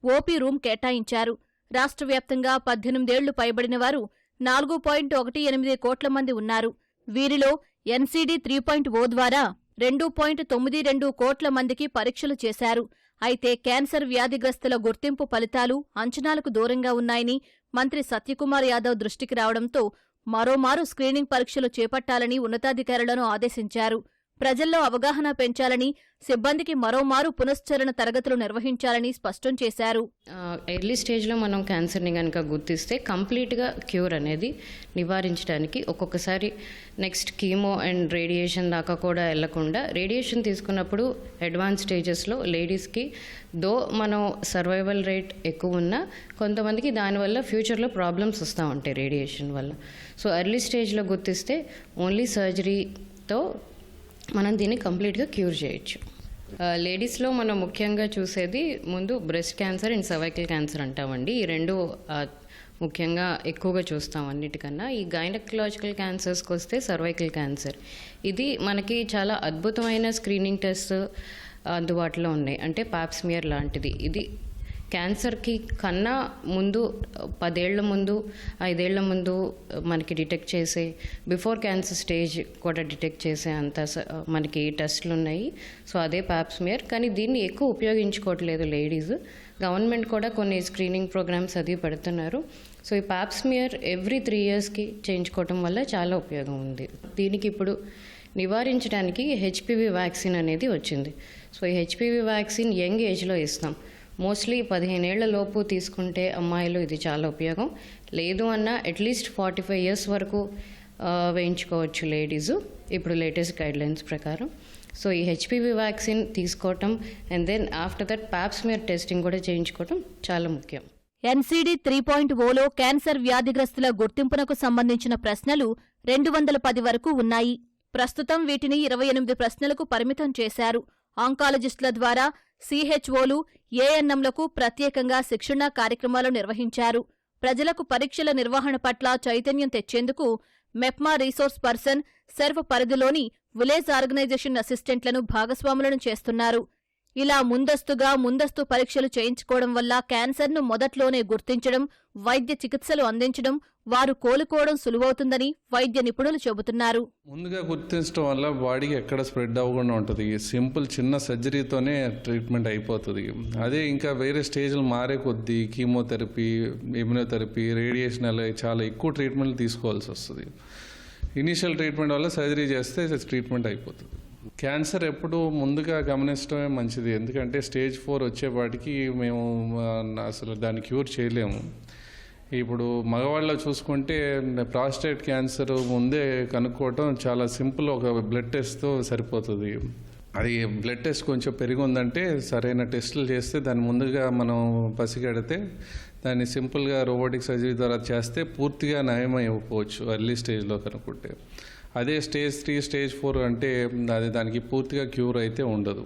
ఓపీ రూమ్ కేటాయించారు. రాష్ట్ర వ్యాప్తంగా 18 ఏళ్లు పైబడిన వారు 4.18 కోట్ల మంది ఉన్నారు. వీరిలో ఎన్సీడీ 3.0 ద్వారా 2.92 కోట్ల మందికి పరీక్షలు చేశారు. అయితే క్యాన్సర్ వ్యాధిగ్రస్తుల గుర్తింపు ఫలితాలు అంచనాలకు దూరంగా ఉన్నాయని మంత్రి సత్యకుమార్ యాదవ్ దృష్టికి రావడంతో మరోమారు స్క్రీనింగ్ పరీక్షలు చేపట్టాలని ఉన్నతాధికారులను ఆదేశించారు. ప్రజల్లో అవగాహన పెంచాలని, సిబ్బందికి మరోమారు పునశ్చరణ తరగతులు నిర్వహించాలని స్పష్టం చేశారు. ఎర్లీ స్టేజ్లో మనం క్యాన్సర్ని కనుక గుర్తిస్తే కంప్లీట్గా క్యూర్ అనేది నివారించడానికి ఒక్కొక్కసారి నెక్స్ట్ కీమో అండ్ రేడియేషన్ దాకా కూడా వెళ్లకుండా రేడియేషన్ తీసుకున్నప్పుడు అడ్వాన్స్ స్టేజెస్లో లేడీస్కి మనం సర్వైవల్ రేట్ ఎక్కువ ఉన్నా కొంతమందికి దానివల్ల ఫ్యూచర్లో ప్రాబ్లమ్స్ వస్తూ ఉంటాయి రేడియేషన్ వల్ల. సో ఎర్లీ స్టేజ్లో గుర్తిస్తే ఓన్లీ సర్జరీతో మనం దీన్ని కంప్లీట్గా క్యూర్ చేయొచ్చు. లేడీస్లో మనం ముఖ్యంగా చూసేది ముందు breast cancer and cervical cancer అంటామండి. ఈ రెండు ముఖ్యంగా ఎక్కువగా చూస్తాం అన్నిటికన్నా. ఈ గైనకలాజికల్ క్యాన్సర్స్కి వస్తే సర్వైకల్ క్యాన్సర్, ఇది మనకి చాలా అద్భుతమైన స్క్రీనింగ్ టెస్ట్ అందుబాటులో ఉన్నాయి. అంటే పాప్స్మియర్ లాంటిది. ఇది క్యాన్సర్కి కన్నా ముందు 10 ఏళ్ల ముందు 5 ఏళ్ల ముందు మనకి డిటెక్ట్ చేసే బిఫోర్ క్యాన్సర్ స్టేజ్ కూడా డిటెక్ట్ చేసే అంత మనకి టెస్టులు ఉన్నాయి. సో అదే పాప్స్మియర్. కానీ దీన్ని ఎక్కువ ఉపయోగించుకోవట్లేదు లేడీస్. గవర్నమెంట్ కూడా కొన్ని స్క్రీనింగ్ ప్రోగ్రామ్స్ అది పెడుతున్నారు. సో ఈ పాప్స్మియర్ ఎవ్రీ 3 ఇయర్స్కి చేయించుకోవటం వల్ల చాలా ఉపయోగం ఉంది. దీనికి ఇప్పుడు నివారించడానికి హెచ్పివి వ్యాక్సిన్ అనేది వచ్చింది. సో ఈ హెచ్పివి వ్యాక్సిన్ యంగ్ ఏజ్లో ఇస్తాం. మోస్ట్లీ 15 ఏళ్ల లోపు తీసుకుంటే అమ్మాయిలు ఇది చాలా ఉపయోగం. లేదు అన్నా అట్లీస్ట్ 45 ఇయర్స్ వరకు వేయించుకోవచ్చు లేడీసు ఇప్పుడు లేటెస్ట్ గైడ్లైన్స్ ప్రకారం. సో ఈ హెచ్పివి వ్యాక్సిన్ తీసుకోవటం and then after that pap smear testing కూడా చేయించుకోవటం చాలా ముఖ్యం. ఎన్సీడీ 3.0లో క్యాన్సర్ వ్యాధిగ్రస్తుల గుర్తింపునకు సంబంధించిన ప్రశ్నలు 210 వరకు ఉన్నాయి. ప్రస్తుతం వీటిని 28 ప్రశ్నలకు పరిమితం చేశారు. ఆంకాలజిస్టుల ద్వారా సిహెచ్ఓలు, ఏఎన్ఎంలకు ప్రత్యేకంగా శిక్షణా కార్యక్రమాలు నిర్వహించారు. ప్రజలకు పరీక్షల నిర్వహణ పట్ల చైతన్యం తెచ్చేందుకు మెప్మా రీసోర్స్ పర్సన్, సెర్వ్ పరిధిలోని విలేజ్ ఆర్గనైజేషన్ అసిస్టెంట్లను భాగస్వాములను చేస్తున్నారు. ఇలా ముందస్తు పరీక్షలు చేయించుకోవడం వల్ల క్యాన్సర్ను మొదట్లోనే గుర్తించడం, వైద్య చికిత్సలు అందించడం, వారు కోలుకోవడం సులువవుతుందని వైద్య నిపుణులు చెబుతున్నారు. ముందుగా గుర్తించడం వల్ల బాడీకి ఎక్కడ స్ప్రెడ్ అవ్వకుండా ఉంటుంది. సింపుల్ చిన్న సర్జరీతోనే ట్రీట్మెంట్ అయిపోతుంది. అదే ఇంకా వేరే స్టేజ్లు మారే కొద్దీ కీమోథెరపీ, ఇమ్యునోథెరపీ, రేడియేషన్ అలా చాలా ఎక్కువ ట్రీట్మెంట్లు తీసుకోవాల్సి వస్తుంది. ఇనీషియల్ ట్రీట్మెంట్ వల్ల సర్జరీ చేస్తే ట్రీట్మెంట్ అయిపోతుంది. క్యాన్సర్ ఎప్పుడు ముందుగా గమనించడమే మంచిది. ఎందుకంటే స్టేజ్ 4 వచ్చేపాటికి మేము అసలు దాన్ని క్యూర్ చేయలేము. ఇప్పుడు మగవాళ్ళలో చూసుకుంటే ప్రాస్టేట్ క్యాన్సర్ ముందే కనుక్కోవటం చాలా సింపుల్. ఒక బ్లడ్ టెస్ట్తో సరిపోతుంది. అది బ్లడ్ టెస్ట్ కొంచెం పెరిగి ఉందంటే సరైన టెస్టులు చేస్తే దాన్ని ముందుగా మనం పసిగడితే దాన్ని సింపుల్గా రోబోటిక్ సర్జరీ ద్వారా చేస్తే పూర్తిగా నయమైపోవచ్చు ఎర్లీ స్టేజ్లో కనుక్కుంటే. అదే స్టేజ్ 3, స్టేజ్ 4 అంటే అది దానికి పూర్తిగా క్యూర్ అయితే ఉండదు.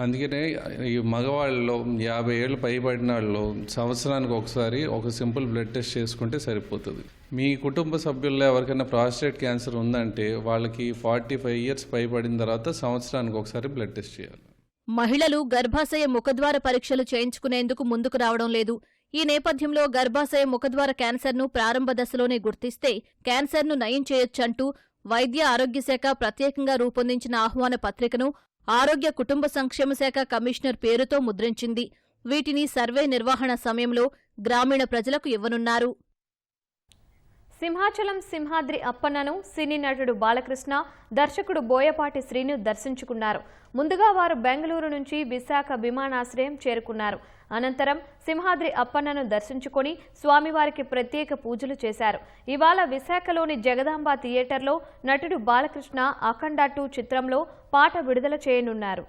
అందుకనే ఈ మగవాళ్ళలో 50 ఏళ్ళు పైబడిన వాళ్ళలో సంవత్సరానికి ఒకసారి ఒక సింపుల్ బ్లడ్ టెస్ట్ చేసుకుంటే సరిపోతుంది. మీ కుటుంబ సభ్యుల్లో ఎవరికైనా ప్రాస్టేట్ క్యాన్సర్ ఉందంటే వాళ్ళకి 45 ఇయర్స్ పైబడిన తర్వాత సంవత్సరానికి ఒకసారి బ్లడ్ టెస్ట్ చేయాలి. మహిళలు గర్భాశయ ముఖద్వార పరీక్షలు చేయించుకునేందుకు ముందుకు రావడం లేదు. ఈ నేపథ్యంలో గర్భాశయ ముఖద్వార క్యాన్సర్ను ప్రారంభ దశలోనే గుర్తిస్తే క్యాన్సర్ను నయం చేయొచ్చంటూ వైద్య ఆరోగ్య శాఖ ప్రత్యేకంగా రూపొందించిన ఆహ్వాన పత్రికను ఆరోగ్య కుటుంబ సంక్షేమ శాఖ కమిషనర్ పేరుతో ముద్రించింది. వీటిని సర్వే నిర్వహణ సమయంలో గ్రామీణ ప్రజలకు ఇవ్వనున్నారు. సింహాచలం సింహాద్రి అప్పన్నను సినీ నటుడు బాలకృష్ణ, దర్శకుడు బోయపాటి శ్రీను దర్శించుకున్నారు. ముందుగా వారు బెంగళూరు నుంచి విశాఖ విమానాశ్రయం చేరుకున్నారు. అనంతరం సింహాద్రి అప్పన్నను దర్శించుకొని స్వామివారికి ప్రత్యేక పూజలు చేశారు. ఇవాళ విశాఖలోని జగదాంబ థియేటర్లో నటుడు బాలకృష్ణ అఖండ 2 చిత్రంలో పాట విడుదల చేయనున్నారు.